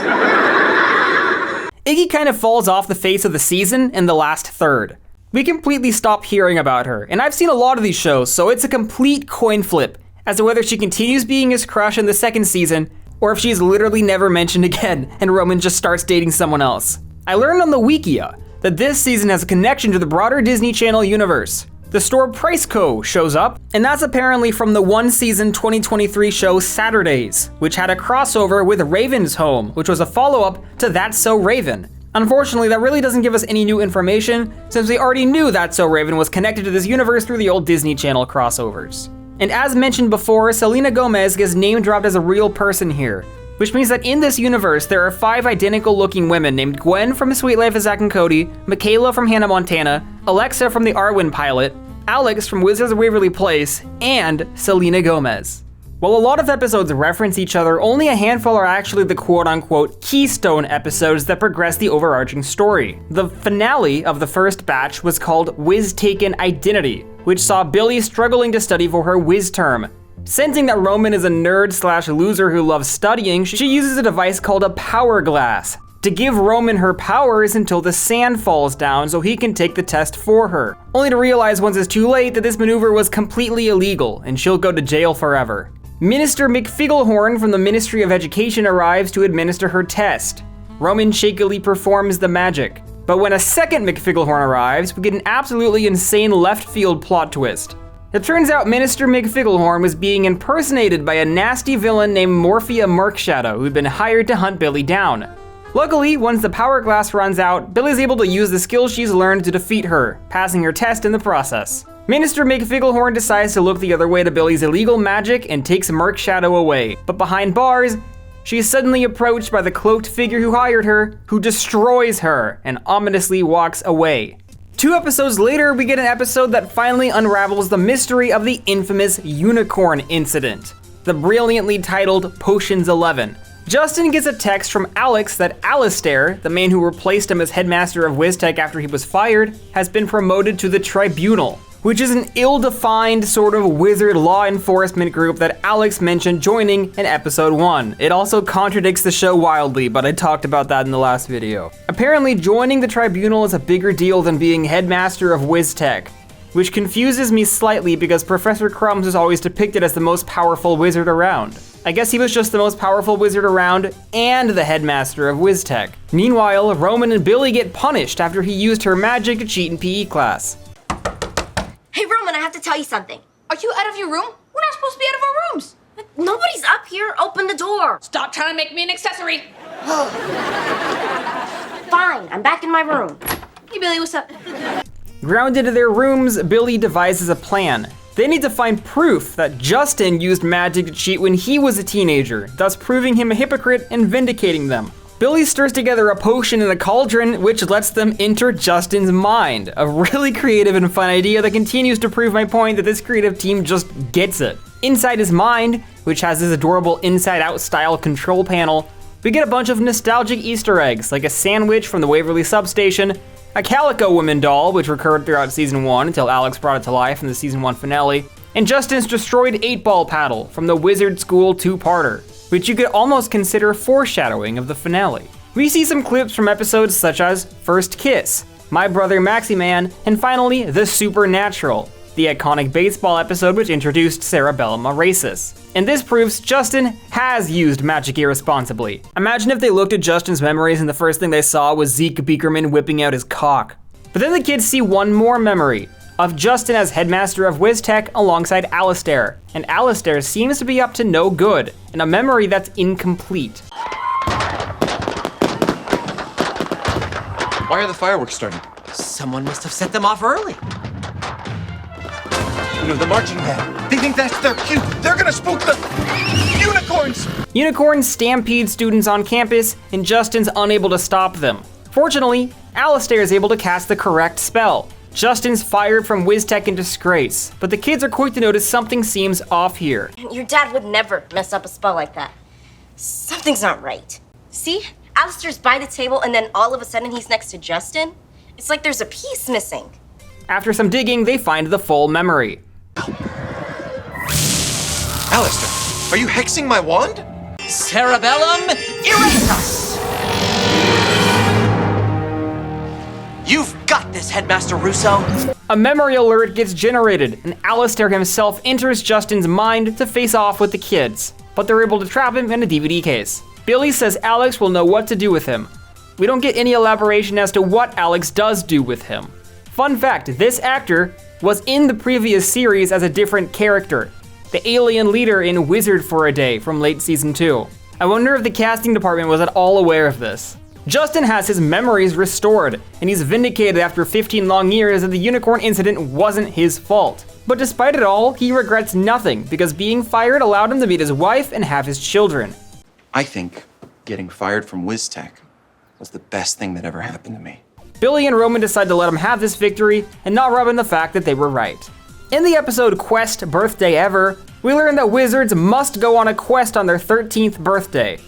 Iggy kind of falls off the face of the season in the last third. We completely stop hearing about her, and I've seen a lot of these shows, so it's a complete coin flip as to whether she continues being his crush in the second season, or if she's literally never mentioned again and Roman just starts dating someone else. I learned on the Wikia that this season has a connection to the broader Disney Channel universe. The store Price Co. shows up, and that's apparently from the one-season 2023 show Saturdays, which had a crossover with Raven's Home, which was a follow-up to That's So Raven. Unfortunately, that really doesn't give us any new information, since we already knew That's So Raven was connected to this universe through the old Disney Channel crossovers. And as mentioned before, Selena Gomez gets name-dropped as a real person here, which means that in this universe, there are 5 identical-looking women named Gwen from Sweet Life of Zack and Cody, Michaela from Hannah Montana, Alexa from the Arwen pilot, Alex from Wizards of Waverly Place, and Selena Gomez. While a lot of episodes reference each other, only a handful are actually the quote-unquote keystone episodes that progress the overarching story. The finale of the first batch was called Wiz-Taken Identity, which saw Billy struggling to study for her Wiz term. Sensing that Roman is a nerd/loser who loves studying, she uses a device called a power glass to give Roman her powers until the sand falls down so he can take the test for her, only to realize once it's too late that this maneuver was completely illegal and she'll go to jail forever. Minister McFigglehorn from the Ministry of Education arrives to administer her test. Roman shakily performs the magic. But when a second McFigglehorn arrives, we get an absolutely insane left field plot twist. It turns out Minister McFigglehorn was being impersonated by a nasty villain named Morphia Murkshadow who'd been hired to hunt Billy down. Luckily, once the power glass runs out, Billy's able to use the skills she's learned to defeat her, passing her test in the process. Minister McFigglehorn decides to look the other way to Billy's illegal magic and takes Murkshadow away, but behind bars, she is suddenly approached by the cloaked figure who hired her, who destroys her and ominously walks away. 2 episodes later, we get an episode that finally unravels the mystery of the infamous unicorn incident, the brilliantly titled Potions 11. Justin gets a text from Alex that Alistair, the man who replaced him as headmaster of WizTech after he was fired, has been promoted to the Tribunal, which is an ill-defined sort of wizard law enforcement group that Alex mentioned joining in episode 1. It also contradicts the show wildly, but I talked about that in the last video. Apparently, joining the Tribunal is a bigger deal than being headmaster of WizTech, which confuses me slightly because Professor Crumbs is always depicted as the most powerful wizard around. I guess he was just the most powerful wizard around and the headmaster of WizTech. Meanwhile, Roman and Billy get punished after he used her magic to cheat in PE class. Hey, Roman, I have to tell you something. Are you out of your room? We're not supposed to be out of our rooms. Nobody's up here. Open the door. Stop trying to make me an accessory. Fine, I'm back in my room. Hey, Billy, what's up? Grounded in their rooms, Billy devises a plan. They need to find proof that Justin used magic to cheat when he was a teenager, thus proving him a hypocrite and vindicating them. Billy stirs together a potion in a cauldron, which lets them enter Justin's mind. A really creative and fun idea that continues to prove my point that this creative team just gets it. Inside his mind, which has this adorable inside-out style control panel, we get a bunch of nostalgic Easter eggs, like a sandwich from the Waverly substation, a Calico Woman doll, which recurred throughout season 1 until Alex brought it to life in the season 1 finale, and Justin's destroyed 8-ball paddle from the Wizard School 2-parter, which you could almost consider foreshadowing of the finale. We see some clips from episodes such as First Kiss, My Brother Maximan, and finally The Supernatural, the iconic baseball episode which introduced Cerebellum Arasis. And this proves Justin has used magic irresponsibly. Imagine if they looked at Justin's memories and the first thing they saw was Zeke Beakerman whipping out his cock. But then the kids see one more memory of Justin as headmaster of WizTech alongside Alistair, and Alistair seems to be up to no good, and a memory that's incomplete. Why are the fireworks starting? Someone must have set them off early. You know, the marching band. They think that's their cue. They're gonna spook the unicorns! Unicorns stampede students on campus, and Justin's unable to stop them. Fortunately, Alistair is able to cast the correct spell. Justin's fired from WizTech in disgrace, but the kids are quick to notice something seems off here. Your dad would never mess up a spell like that. Something's not right. See? Alistair's by the table and then all of a sudden he's next to Justin? It's like there's a piece missing. After some digging, they find the full memory. Alistair, are you hexing my wand? Cerebellum Erasus! You've got this, Headmaster Russo! A memory alert gets generated, and Alistair himself enters Justin's mind to face off with the kids, but they're able to trap him in a DVD case. Billy says Alex will know what to do with him. We don't get any elaboration as to what Alex does do with him. Fun fact, this actor was in the previous series as a different character, the alien leader in Wizard for a Day from late season 2. I wonder if the casting department was at all aware of this. Justin has his memories restored, and he's vindicated after 15 long years that the unicorn incident wasn't his fault. But despite it all, he regrets nothing because being fired allowed him to meet his wife and have his children. I think getting fired from WizTech was the best thing that ever happened to me. Billy and Roman decide to let him have this victory and not rub in the fact that they were right. In the episode Quest Birthday Ever, we learn that wizards must go on a quest on their 13th birthday.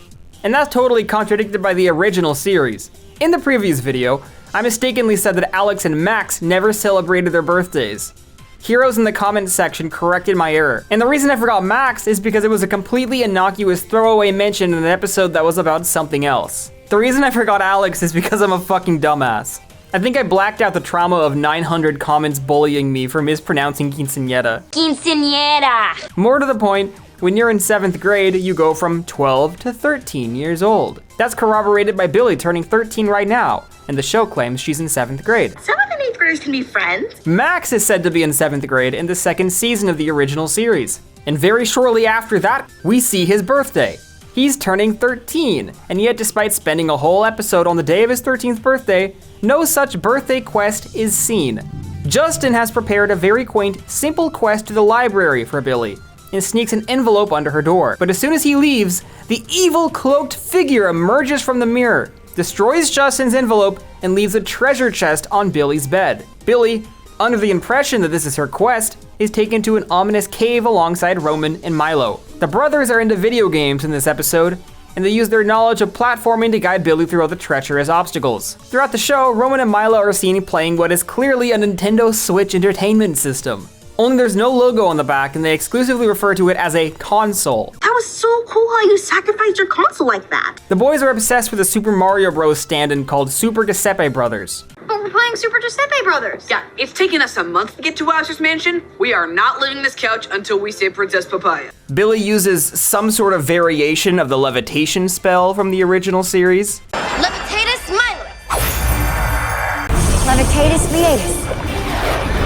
And that's totally contradicted by the original series. In the previous video, I mistakenly said that Alex and Max never celebrated their birthdays. Heroes in the comments section corrected my error. And the reason I forgot Max is because it was a completely innocuous throwaway mention in an episode that was about something else. The reason I forgot Alex is because I'm a fucking dumbass. I think I blacked out the trauma of 900 comments bullying me for mispronouncing quinceañera. Quinceañera! More to the point, when you're in 7th grade, you go from 12 to 13 years old. That's corroborated by Billy turning 13 right now, and the show claims she's in 7th grade. 7th and 8th graders can be friends. Max is said to be in 7th grade in the 2nd season of the original series. And very shortly after that, we see his birthday. He's turning 13, and yet despite spending a whole episode on the day of his 13th birthday, no such birthday quest is seen. Justin has prepared a very quaint, simple quest to the library for Billy, and sneaks an envelope under her door. But as soon as he leaves, the evil cloaked figure emerges from the mirror, destroys Justin's envelope, and leaves a treasure chest on Billy's bed. Billy, under the impression that this is her quest, is taken to an ominous cave alongside Roman and Milo. The brothers are into video games in this episode, and they use their knowledge of platforming to guide Billy through all the treacherous obstacles. Throughout the show, Roman and Milo are seen playing what is clearly a Nintendo Switch entertainment system. Only there's no logo on the back, and they exclusively refer to it as a console. That was so cool how you sacrificed your console like that. The boys are obsessed with a Super Mario Bros. Stand-in called Super Giuseppe Brothers. But we're playing Super Giuseppe Brothers. Yeah, it's taken us a month to get to Wowzer's Mansion. We are not leaving this couch until we say Princess Papaya. Billy uses some sort of variation of the levitation spell from the original series. Levitatus Milo. Levitatus Beatus.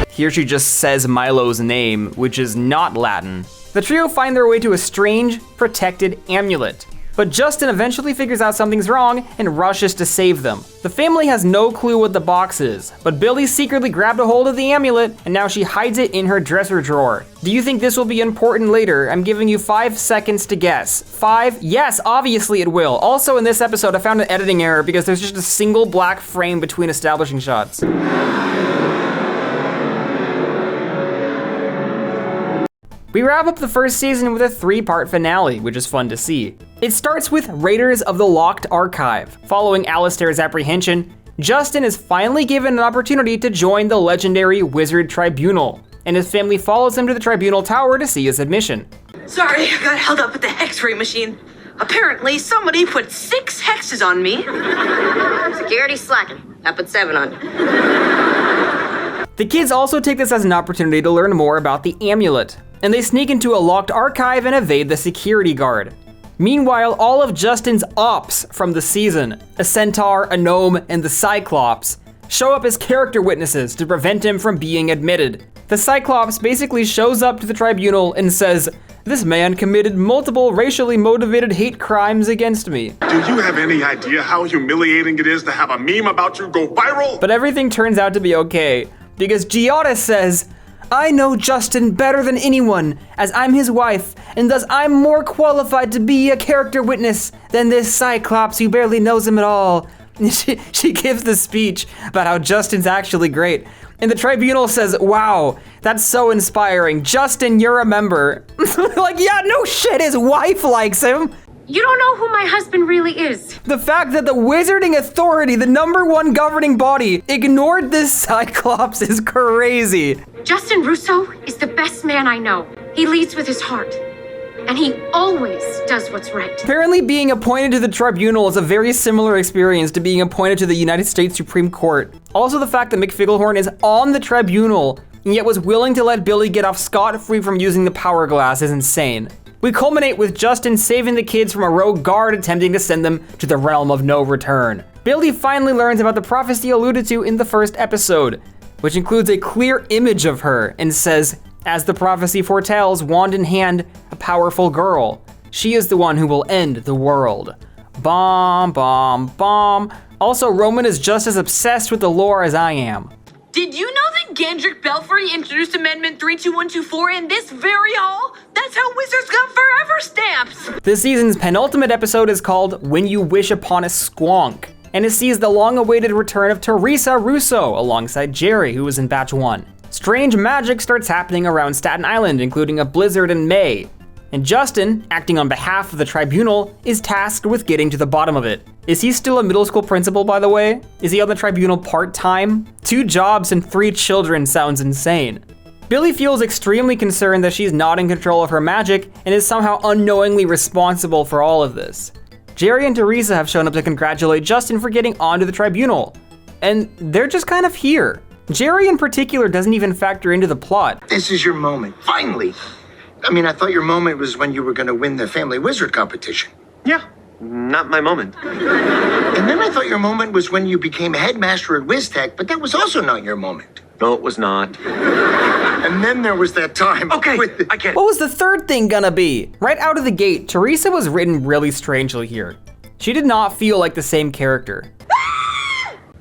Here she just says Milo's name, which is not Latin. The trio find their way to a strange, protected amulet. But Justin eventually figures out something's wrong and rushes to save them. The family has no clue what the box is, but Billy secretly grabbed a hold of the amulet and now she hides it in her dresser drawer. Do you think this will be important later? I'm giving you 5 seconds to guess. 5? Yes, obviously it will. Also in this episode, I found an editing error because there's just a single black frame between establishing shots. We wrap up the first season with a 3-part finale, which is fun to see. It starts with Raiders of the Locked Archive. Following Alistair's apprehension, Justin is finally given an opportunity to join the legendary Wizard Tribunal, and his family follows him to the Tribunal Tower to see his admission. Sorry, I got held up at the Hex-ray machine. Apparently, somebody put 6 hexes on me. Security slacking. I put 7 on you. The kids also take this as an opportunity to learn more about the amulet, and they sneak into a locked archive and evade the security guard. Meanwhile, all of Justin's ops from the season, a centaur, a gnome, and the Cyclops, show up as character witnesses to prevent him from being admitted. The Cyclops basically shows up to the tribunal and says, "This man committed multiple racially motivated hate crimes against me." Do you have any idea how humiliating it is to have a meme about you go viral? But everything turns out to be okay, because Giada says, "I know Justin better than anyone, as I'm his wife, and thus I'm more qualified to be a character witness than this Cyclops who barely knows him at all." She gives the speech about how Justin's actually great, and the tribunal says, "Wow, that's so inspiring. Justin, you're a member." Like, yeah, no shit, his wife likes him. You don't know who my husband really is. The fact that the Wizarding Authority, the #1 governing body, ignored this Cyclops is crazy. Justin Russo is the best man I know. He leads with his heart, and he always does what's right. Apparently being appointed to the tribunal is a very similar experience to being appointed to the United States Supreme Court. Also the fact that Mick Figglehorn is on the tribunal and yet was willing to let Billy get off scot-free from using the power glass is insane. We culminate with Justin saving the kids from a rogue guard attempting to send them to the realm of no return. Billy finally learns about the prophecy alluded to in the first episode, which includes a clear image of her and says, "As the prophecy foretells, wand in hand, a powerful girl. She is the one who will end the world." Bomb, bomb, bomb. Also, Roman is just as obsessed with the lore as I am. Did you know that Gandrick Belfry introduced Amendment 32124 in this very hall? That's how Wizards got forever stamps! This season's penultimate episode is called When You Wish Upon a Squonk, and it sees the long-awaited return of Teresa Russo alongside Jerry, who was in Batch 1. Strange magic starts happening around Staten Island, including a blizzard in May. And Justin, acting on behalf of the tribunal, is tasked with getting to the bottom of it. Is he still a middle school principal, by the way? Is he on the tribunal part-time? 2 jobs and 3 children sounds insane. Billy feels extremely concerned that she's not in control of her magic and is somehow unknowingly responsible for all of this. Jerry and Teresa have shown up to congratulate Justin for getting onto the tribunal, and they're just kind of here. Jerry in particular doesn't even factor into the plot. This is your moment, finally. I mean, I thought your moment was when you were going to win the Family Wizard competition. Yeah, not my moment. And then I thought your moment was when you became headmaster at WizTech, but that was also not your moment. No, it was not. And then there was that time. Okay, I get it. What was the third thing gonna be? Right out of the gate, Teresa was written really strangely here. She did not feel like the same character.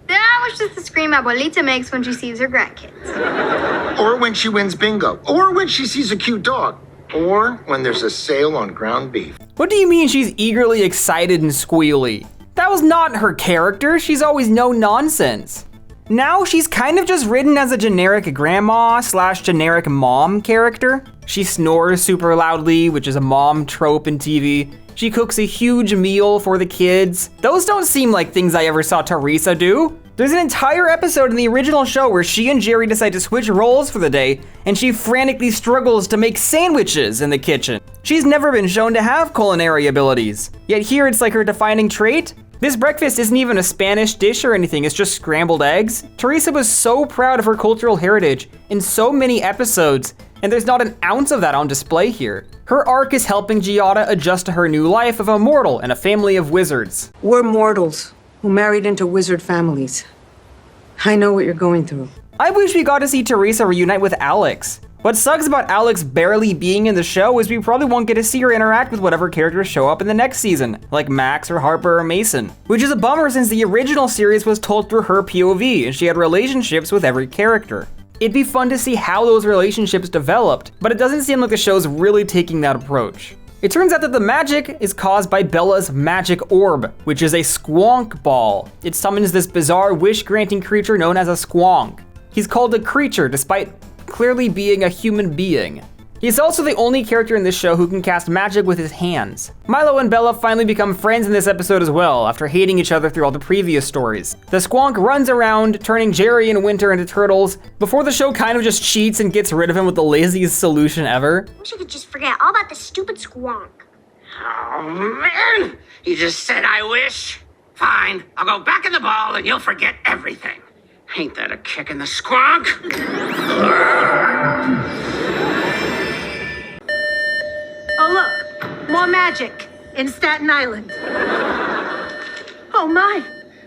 That was just the scream Abuelita makes when she sees her grandkids. Or when she wins bingo. Or when she sees a cute dog. Or when there's a sale on ground beef. What do you mean she's eagerly excited and squealy? That was not her character. She's always no nonsense. Now she's kind of just written as a generic grandma / generic mom character. She snores super loudly, which is a mom trope in TV. She cooks a huge meal for the kids. Those don't seem like things I ever saw Teresa do. There's an entire episode in the original show where she and Jerry decide to switch roles for the day, and she frantically struggles to make sandwiches in the kitchen. She's never been shown to have culinary abilities, yet here it's like her defining trait. This breakfast isn't even a Spanish dish or anything, it's just scrambled eggs. Teresa was so proud of her cultural heritage in so many episodes, and there's not an ounce of that on display here. Her arc is helping Giada adjust to her new life of a mortal and a family of wizards. We're mortals who married into wizard families. I know what you're going through. I wish we got to see Teresa reunite with Alex. What sucks about Alex barely being in the show is we probably won't get to see her interact with whatever characters show up in the next season, like Max or Harper or Mason, which is a bummer since the original series was told through her POV and she had relationships with every character. It'd be fun to see how those relationships developed, but it doesn't seem like the show's really taking that approach. It turns out that the magic is caused by Bella's magic orb, which is a squonk ball. It summons this bizarre wish-granting creature known as a squonk. He's called a creature despite clearly being a human being. He's also the only character in this show who can cast magic with his hands. Milo and Bella finally become friends in this episode as well, after hating each other through all the previous stories. The squonk runs around, turning Jerry and Winter into turtles, before the show kind of just cheats and gets rid of him with the laziest solution ever. I wish I could just forget all about the stupid squonk. Oh, man! You just said I wish? Fine, I'll go back in the ball and you'll forget everything. Ain't that a kick in the squonk? Oh, look, more magic in Staten Island. Oh my,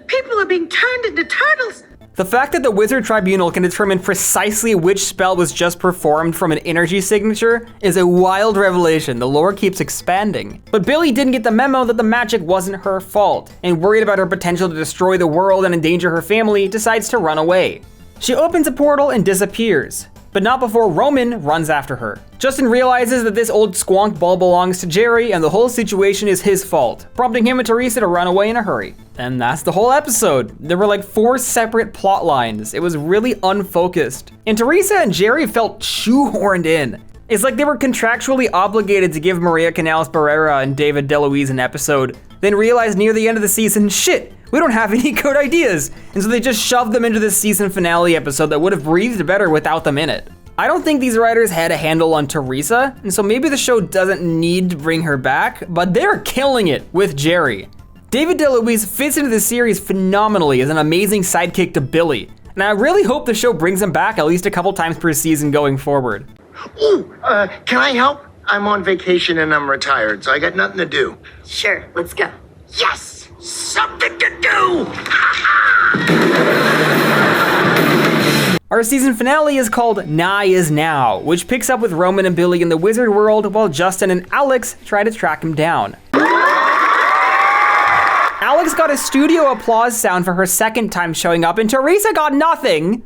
people are being turned into turtles. The fact that the Wizard Tribunal can determine precisely which spell was just performed from an energy signature is a wild revelation. The lore keeps expanding. But Billy didn't get the memo that the magic wasn't her fault, and worried about her potential to destroy the world and endanger her family, decides to run away. She opens a portal and disappears, but not before Roman runs after her. Justin realizes that this old squonk ball belongs to Jerry and the whole situation is his fault, prompting him and Teresa to run away in a hurry. And that's the whole episode. There were like 4 separate plot lines. It was really unfocused. And Teresa and Jerry felt shoehorned in. It's like they were contractually obligated to give Maria Canales-Barrera and David DeLuise an episode, then realized near the end of the season, shit, we don't have any good ideas. And so they just shoved them into this season finale episode that would have breathed better without them in it. I don't think these writers had a handle on Teresa, and so maybe the show doesn't need to bring her back, but they're killing it with Jerry. David DeLuise fits into the series phenomenally as an amazing sidekick to Billy, and I really hope the show brings him back at least a couple times per season going forward. Ooh, can I help? I'm on vacation and I'm retired, so I got nothing to do. Sure, let's go. Yes! Something to do! Our season finale is called Nigh Is Now, which picks up with Roman and Billy in the wizard world while Justin and Alex try to track him down. Alex got a studio applause sound for her second time showing up and Teresa got nothing.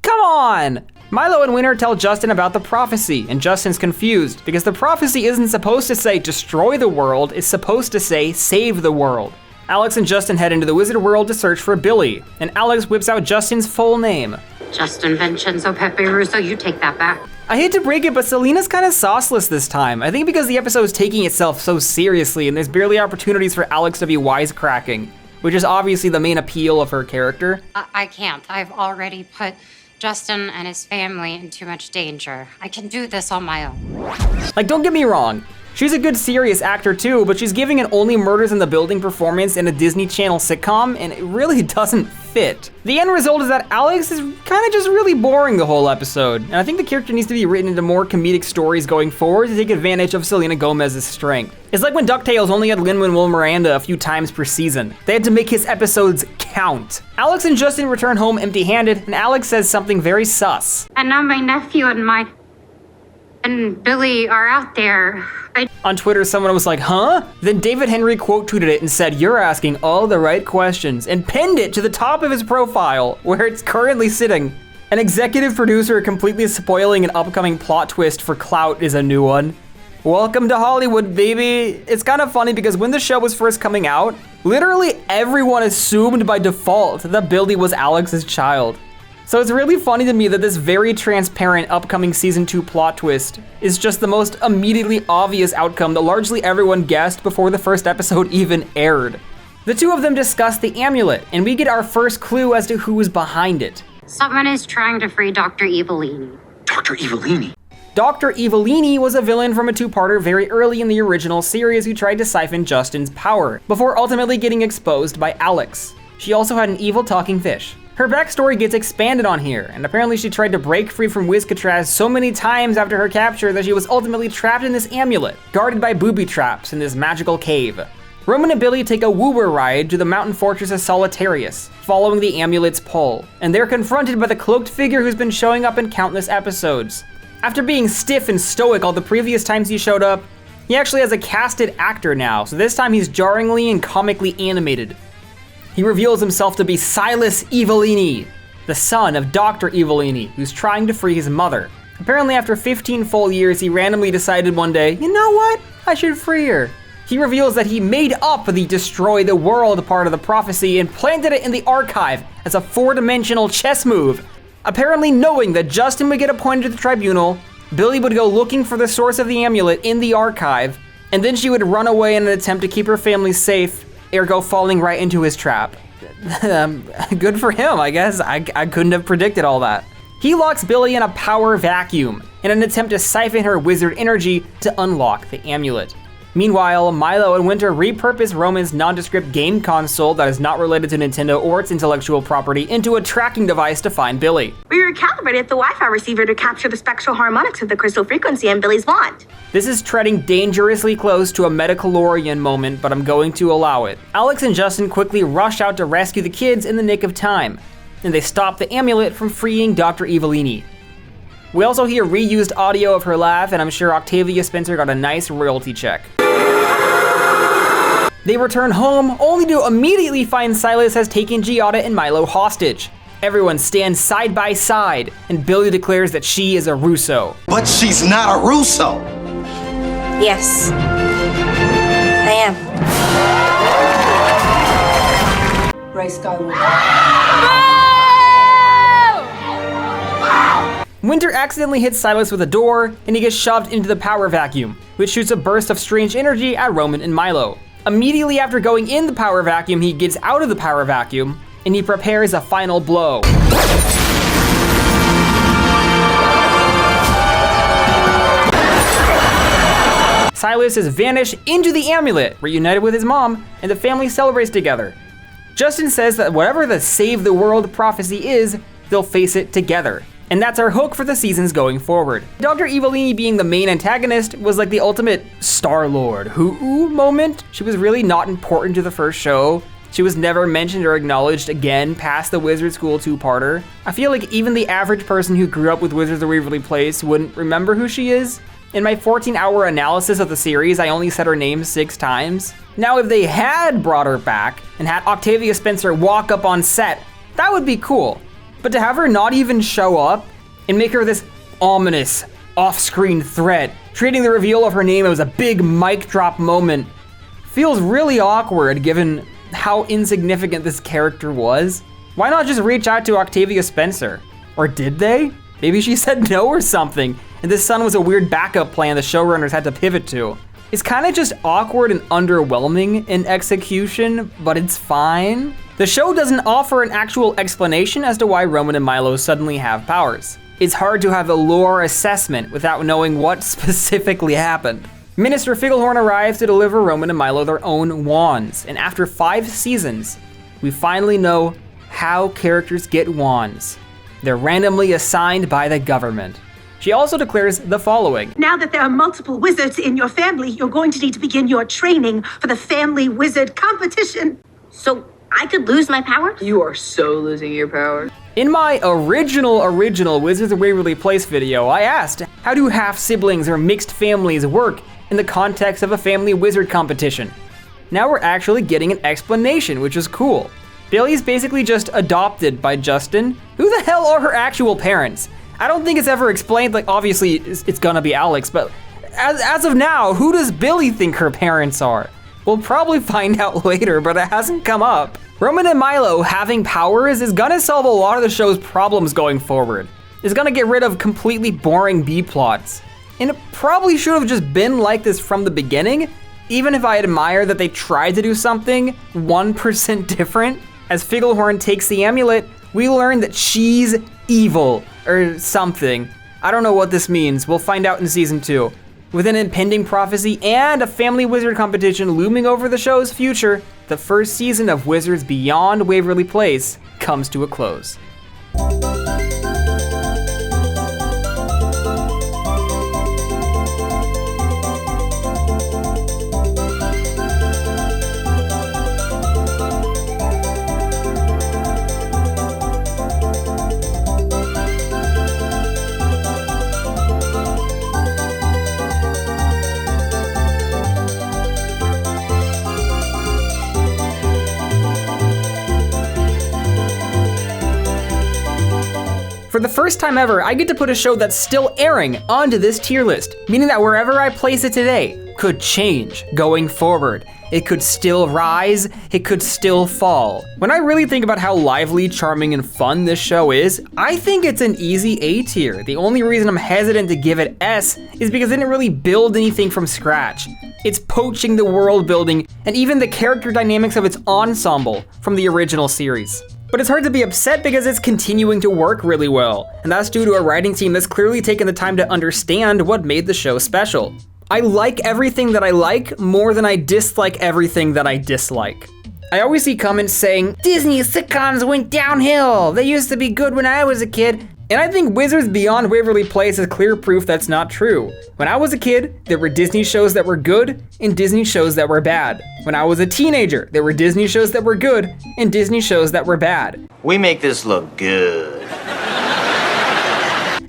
Come on! Milo and Winter tell Justin about the prophecy, and Justin's confused because the prophecy isn't supposed to say destroy the world, it's supposed to say save the world. Alex and Justin head into the wizard world to search for Billy, and Alex whips out Justin's full name. Justin Vincenzo Pepe Russo, you take that back. I hate to break it, but Selena's kind of sauceless this time. I think because the episode is taking itself so seriously and there's barely opportunities for Alex to be wisecracking, which is obviously the main appeal of her character. I can't. I've already put Justin and his family in too much danger. I can do this on my own. Like, don't get me wrong. She's a good serious actor too, but she's giving an Only Murders in the Building performance in a Disney Channel sitcom, and it really doesn't fit. The end result is that Alex is kind of just really boring the whole episode, and I think the character needs to be written into more comedic stories going forward to take advantage of Selena Gomez's strength. It's like when DuckTales only had Lin-Manuel Miranda a few times per season. They had to make his episodes count. Alex and Justin return home empty-handed, and Alex says something very sus. And now my nephew and Billy are out there. On Twitter, someone was like, huh? Then David Henry quote tweeted it and said, you're asking all the right questions, and pinned it to the top of his profile, where it's currently sitting. An executive producer completely spoiling an upcoming plot twist for clout is a new one. Welcome to Hollywood, baby. It's kind of funny because when the show was first coming out, literally everyone assumed by default that Billy was Alex's child. So it's really funny to me that this very transparent upcoming season 2 plot twist is just the most immediately obvious outcome that largely everyone guessed before the first episode even aired. The two of them discuss the amulet, and we get our first clue as to who is behind it. Someone is trying to free Dr. Evilini. Dr. Evilini? Dr. Evilini was a villain from a two-parter very early in the original series who tried to siphon Justin's power, before ultimately getting exposed by Alex. She also had an evil talking fish. Her backstory gets expanded on here, and apparently she tried to break free from Wizkatraz so many times after her capture that she was ultimately trapped in this amulet, guarded by booby traps in this magical cave. Roman and Billy take a wooer ride to the mountain fortress of Solitarius, following the amulet's pull, and they're confronted by the cloaked figure who's been showing up in countless episodes. After being stiff and stoic all the previous times he showed up, he actually has a casted actor now, so this time he's jarringly and comically animated. He reveals himself to be Silas Evilini, the son of Dr. Evilini, who's trying to free his mother. Apparently after 15 full years, he randomly decided one day, you know what, I should free her. He reveals that he made up the destroy the world part of the prophecy and planted it in the archive as a 4-dimensional chess move. Apparently knowing that Justin would get appointed to the tribunal, Billy would go looking for the source of the amulet in the archive, and then she would run away in an attempt to keep her family safe, ergo falling right into his trap. Good for him, I guess. I couldn't have predicted all that. He locks Billy in a power vacuum in an attempt to siphon her wizard energy to unlock the amulet. Meanwhile, Milo and Winter repurpose Roman's nondescript game console that is not related to Nintendo or its intellectual property into a tracking device to find Billy. We recalibrated the Wi-Fi receiver to capture the spectral harmonics of the crystal frequency in Billy's wand. This is treading dangerously close to a Metachlorian moment, but I'm going to allow it. Alex and Justin quickly rush out to rescue the kids in the nick of time, and they stop the amulet from freeing Dr. Evilini. We also hear reused audio of her laugh, and I'm sure Octavia Spencer got a nice royalty check. They return home, only to immediately find Silas has taken Giada and Milo hostage. Everyone stands side by side, and Billy declares that she is a Russo. But she's not a Russo! Yes, I am. Ray Skywalker. Winter accidentally hits Silas with a door, and he gets shoved into the power vacuum, which shoots a burst of strange energy at Roman and Milo. Immediately after going in the power vacuum, he gets out of the power vacuum, and he prepares a final blow. Silas is vanished into the amulet, reunited with his mom, and the family celebrates together. Justin says that whatever the Save the World prophecy is, they'll face it together. And that's our hook for the seasons going forward. Dr. Evilini being the main antagonist was like the ultimate Star-Lord who moment. She was really not important to the first show. She was never mentioned or acknowledged again past the Wizard School two-parter. I feel like even the average person who grew up with Wizards of Waverly Place wouldn't remember who she is. In my 14-hour analysis of the series, I only said her name 6 times. Now, if they had brought her back and had Octavia Spencer walk up on set, that would be cool. But to have her not even show up and make her this ominous off-screen threat, treating the reveal of her name as a big mic drop moment, feels really awkward given how insignificant this character was. Why not just reach out to Octavia Spencer? Or did they? Maybe she said no or something, and this son was a weird backup plan the showrunners had to pivot to. It's kind of just awkward and underwhelming in execution, but it's fine. The show doesn't offer an actual explanation as to why Roman and Milo suddenly have powers. It's hard to have a lore assessment without knowing what specifically happened. Minister Figglehorn arrives to deliver Roman and Milo their own wands, and after 5 seasons, we finally know how characters get wands. They're randomly assigned by the government. She also declares the following. Now that there are multiple wizards in your family, you're going to need to begin your training for the family wizard competition. So I could lose my powers? You are so losing your powers. In my original Wizards of Waverly Place video, I asked, how do half-siblings or mixed families work in the context of a family wizard competition? Now we're actually getting an explanation, which is cool. Billy's basically just adopted by Justin. Who the hell are her actual parents? I don't think it's ever explained, like obviously it's gonna be Alex, but as of now, who does Billy think her parents are? We'll probably find out later, but it hasn't come up. Roman and Milo having powers is gonna solve a lot of the show's problems going forward. It's gonna get rid of completely boring B-plots. And it probably should have just been like this from the beginning, even if I admire that they tried to do something 1% different. As Figglehorn takes the amulet, we learn that she's evil, or something. I don't know what this means, we'll find out in season 2. With an impending prophecy and a family wizard competition looming over the show's future, the first season of Wizards Beyond Waverly Place comes to a close. For the first time ever, I get to put a show that's still airing onto this tier list, meaning that wherever I place it today could change going forward. It could still rise, it could still fall. When I really think about how lively, charming, and fun this show is, I think it's an easy A tier. The only reason I'm hesitant to give it S is because it didn't really build anything from scratch. It's poaching the world building and even the character dynamics of its ensemble from the original series. But it's hard to be upset because it's continuing to work really well, and that's due to a writing team that's clearly taken the time to understand what made the show special. I like everything that I like more than I dislike everything that I dislike. I always see comments saying, Disney sitcoms went downhill, they used to be good when I was a kid. And I think Wizards Beyond Waverly Place is clear proof that's not true. When I was a kid, there were Disney shows that were good and Disney shows that were bad. When I was a teenager, there were Disney shows that were good and Disney shows that were bad. We make this look good.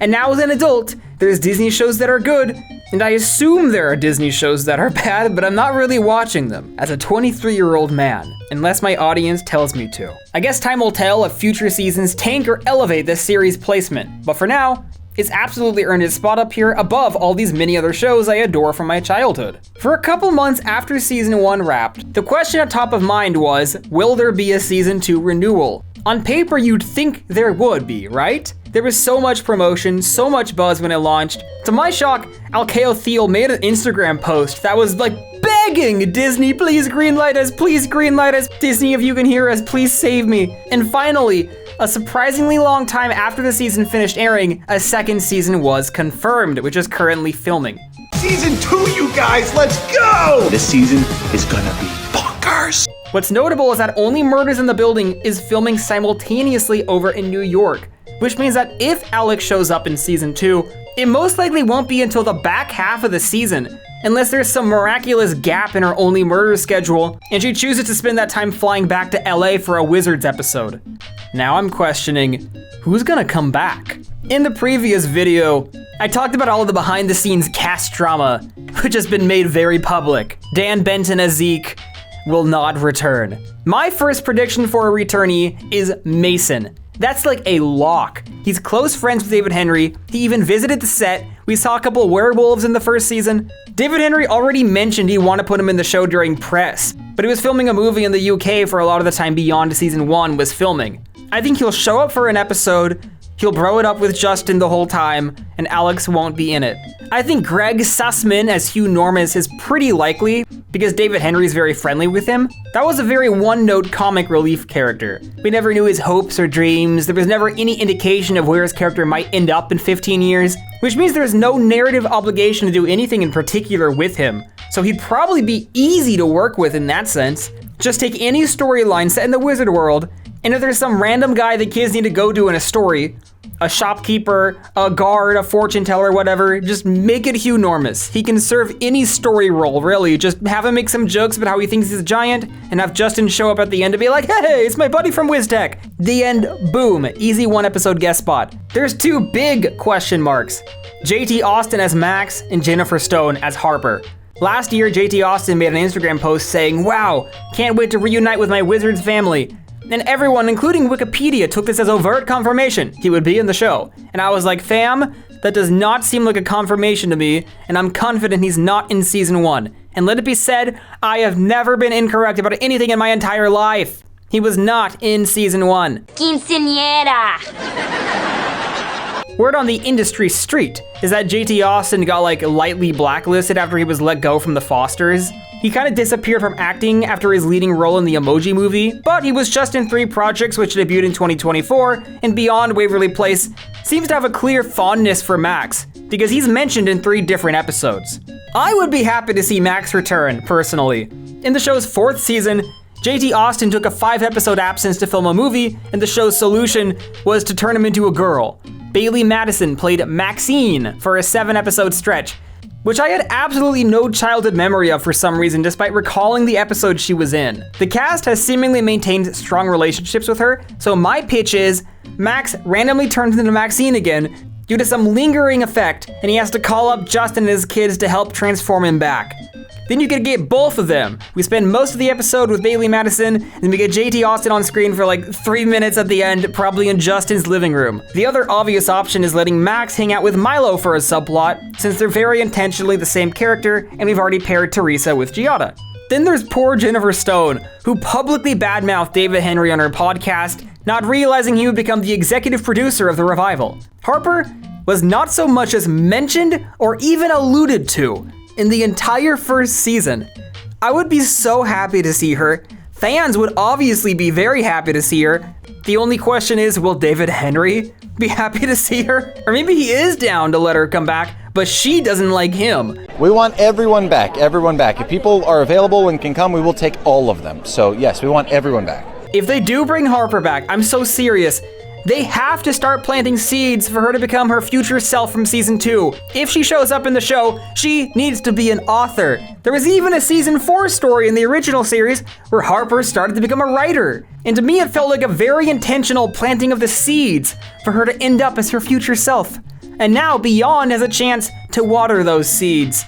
And now as an adult, there's Disney shows that are good, and I assume there are Disney shows that are bad, but I'm not really watching them as a 23-year-old man, unless my audience tells me to. I guess time will tell if future seasons tank or elevate this series' placement, but for now, it's absolutely earned its spot up here above all these many other shows I adore from my childhood. For a couple months after season 1 wrapped, the question at top of mind was, will there be a season 2 renewal? On paper, you'd think there would be, right? There was so much promotion, so much buzz when it launched. To my shock, Alkeo Thiel made an Instagram post that was like begging Disney, please greenlight us, Disney, if you can hear us, please save me. And finally, a surprisingly long time after the season finished airing, a second season was confirmed, which is currently filming. Season 2, you guys, let's go! This season is gonna be bonkers. What's notable is that Only Murders in the Building is filming simultaneously over in New York, which means that if Alex shows up in season 2, it most likely won't be until the back half of the season, unless there's some miraculous gap in her Only Murders schedule, and she chooses to spend that time flying back to LA for a Wizards episode. Now I'm questioning, who's gonna come back? In the previous video, I talked about all of the behind the scenes cast drama, which has been made very public. Dan Benton as Zeke will not return. My first prediction for a returnee is Mason. That's like a lock. He's close friends with David Henry. He even visited the set. We saw a couple werewolves in the first season. David Henry already mentioned he wanted to put him in the show during press, but he was filming a movie in the UK for a lot of the time beyond season 1 was filming. I think he'll show up for an episode, he'll bro it up with Justin the whole time, and Alex won't be in it. I think Greg Sussman as Hugh Normus is pretty likely because David Henry's very friendly with him. That was a very one-note comic relief character. We never knew his hopes or dreams. There was never any indication of where his character might end up in 15 years, which means there's no narrative obligation to do anything in particular with him. So he'd probably be easy to work with in that sense. Just take any storyline set in the wizard world, and if there's some random guy the kids need to go to in a story, a shopkeeper, a guard, a fortune teller, whatever, just make it Hugh Normus. He can serve any story role, really. Just have him make some jokes about how he thinks he's a giant, and have Justin show up at the end to be like, hey, it's my buddy from WizTech. The end, boom, easy 1-episode guest spot. There's 2 big question marks. JT Austin as Max, and Jennifer Stone as Harper. Last year, JT Austin made an Instagram post saying, wow, can't wait to reunite with my Wizards family. And everyone, including Wikipedia, took this as overt confirmation he would be in the show. And I was like, fam, that does not seem like a confirmation to me, and I'm confident he's not in season 1. And let it be said, I have never been incorrect about anything in my entire life. He was not in season 1. Quinceañera. Word on the industry street is that JT Austin got like lightly blacklisted after he was let go from the Fosters. He kind of disappeared from acting after his leading role in the Emoji Movie, but he was just in 3 projects which debuted in 2024, and Beyond Waverly Place seems to have a clear fondness for Max, because he's mentioned in 3 different episodes. I would be happy to see Max return, personally. In the show's 4th season, JT Austin took a 5-episode absence to film a movie, and the show's solution was to turn him into a girl. Bailey Madison played Maxine for a 7-episode stretch, which I had absolutely no childhood memory of for some reason, despite recalling the episode she was in. The cast has seemingly maintained strong relationships with her, so my pitch is Max randomly turns into Maxine again due to some lingering effect, and he has to call up Justin and his kids to help transform him back. Then you could get both of them. We spend most of the episode with Bailey Madison, and then we get JT Austin on screen for like 3 minutes at the end, probably in Justin's living room. The other obvious option is letting Max hang out with Milo for a subplot, since they're very intentionally the same character, and we've already paired Teresa with Giada. Then there's poor Jennifer Stone, who publicly badmouthed David Henry on her podcast, not realizing he would become the executive producer of the revival. Harper was not so much as mentioned or even alluded to in the entire first season. I would be so happy to see her. Fans would obviously be very happy to see her. The only question is, will David Henry be happy to see her? Or maybe he is down to let her come back, but she doesn't like him. We want everyone back, everyone back. If people are available and can come, we will take all of them. So yes, we want everyone back. If they do bring Harper back, I'm so serious. They have to start planting seeds for her to become her future self from season 2. If she shows up in the show, she needs to be an author. There was even a season 4 story in the original series where Harper started to become a writer. And to me, it felt like a very intentional planting of the seeds for her to end up as her future self. And now Beyond has a chance to water those seeds.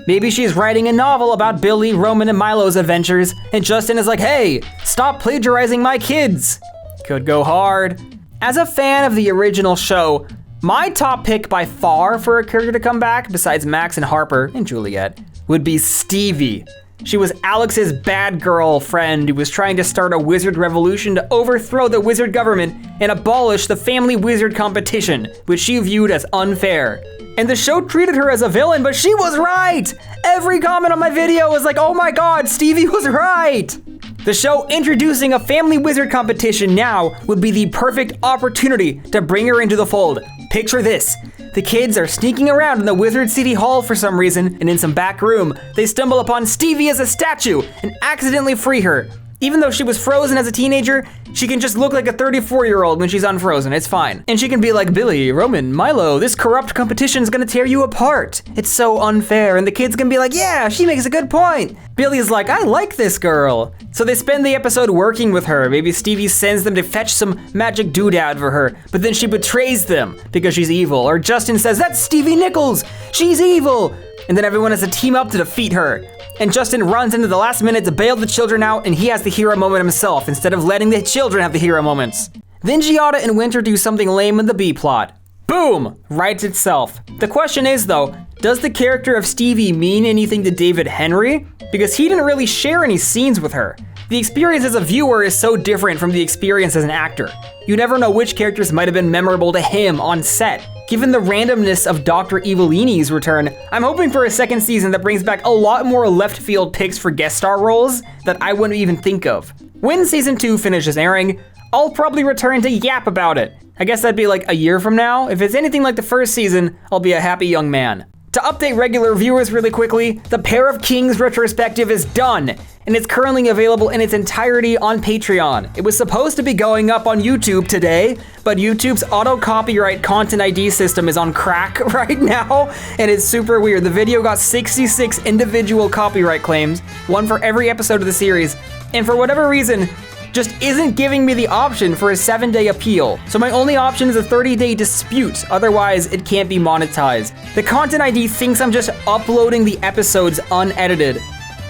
Maybe she's writing a novel about Billy, Roman, and Milo's adventures, and Justin is like, hey, stop plagiarizing my kids. Could go hard. As a fan of the original show, my top pick by far for a character to come back, besides Max and Harper and Juliet, would be Stevie. She was Alex's bad girl friend who was trying to start a wizard revolution to overthrow the wizard government and abolish the family wizard competition, which she viewed as unfair. And the show treated her as a villain, but she was right! Every comment on my video was like, oh my god, Stevie was right! The show introducing a family wizard competition now would be the perfect opportunity to bring her into the fold. Picture this. The kids are sneaking around in the Wizard City Hall for some reason, and in some back room, they stumble upon Stevie as a statue and accidentally free her. Even though she was frozen as a teenager, she can just look like a 34-year-old when she's unfrozen, it's fine. And she can be like, Billy, Roman, Milo, this corrupt competition's gonna tear you apart. It's so unfair, and the kids can be like, yeah, she makes a good point. Billy's like, I like this girl. So they spend the episode working with her. Maybe Stevie sends them to fetch some magic doodad for her, but then she betrays them because she's evil. Or Justin says, that's Stevie Nichols, she's evil. And then everyone has to team up to defeat her. And Justin runs into the last minute to bail the children out, and he has the hero moment himself instead of letting the children have the hero moments. Then Giada and Winter do something lame in the B-plot. Boom! Writes itself. The question is though, does the character of Stevie mean anything to David Henry? Because he didn't really share any scenes with her. The experience as a viewer is so different from the experience as an actor. You never know which characters might have been memorable to him on set. Given the randomness of Dr. Evilini's return, I'm hoping for a second season that brings back a lot more left field picks for guest star roles that I wouldn't even think of. When season 2 finishes airing, I'll probably return to yap about it. I guess that'd be like a year from now. If it's anything like the first season, I'll be a happy young man. To update regular viewers really quickly, the Pair of Kings retrospective is done, and it's currently available in its entirety on Patreon. It was supposed to be going up on YouTube today, but YouTube's auto-copyright content ID system is on crack right now, and it's super weird. The video got 66 individual copyright claims, one for every episode of the series, and for whatever reason, just isn't giving me the option for a 7-day appeal. So my only option is a 30-day dispute, otherwise it can't be monetized. The content ID thinks I'm just uploading the episodes unedited,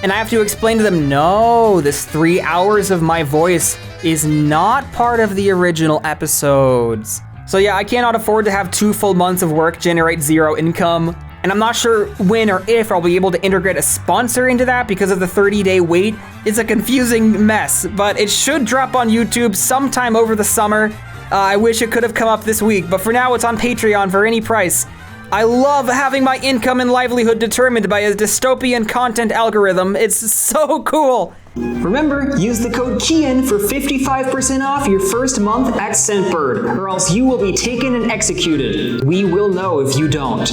and I have to explain to them, no, this 3 hours of my voice is not part of the original episodes. So yeah, I cannot afford to have 2 full months of work generate 0 income. and I'm not sure when or if I'll be able to integrate a sponsor into that because of the 30-day wait. It's a confusing mess, but it should drop on YouTube sometime over the summer. I wish it could have come up this week, but for now it's on Patreon for any price. I love having my income and livelihood determined by a dystopian content algorithm. It's so cool. Remember, use the code KIAN for 55% off your first month at Scentbird, or else you will be taken and executed. We will know if you don't.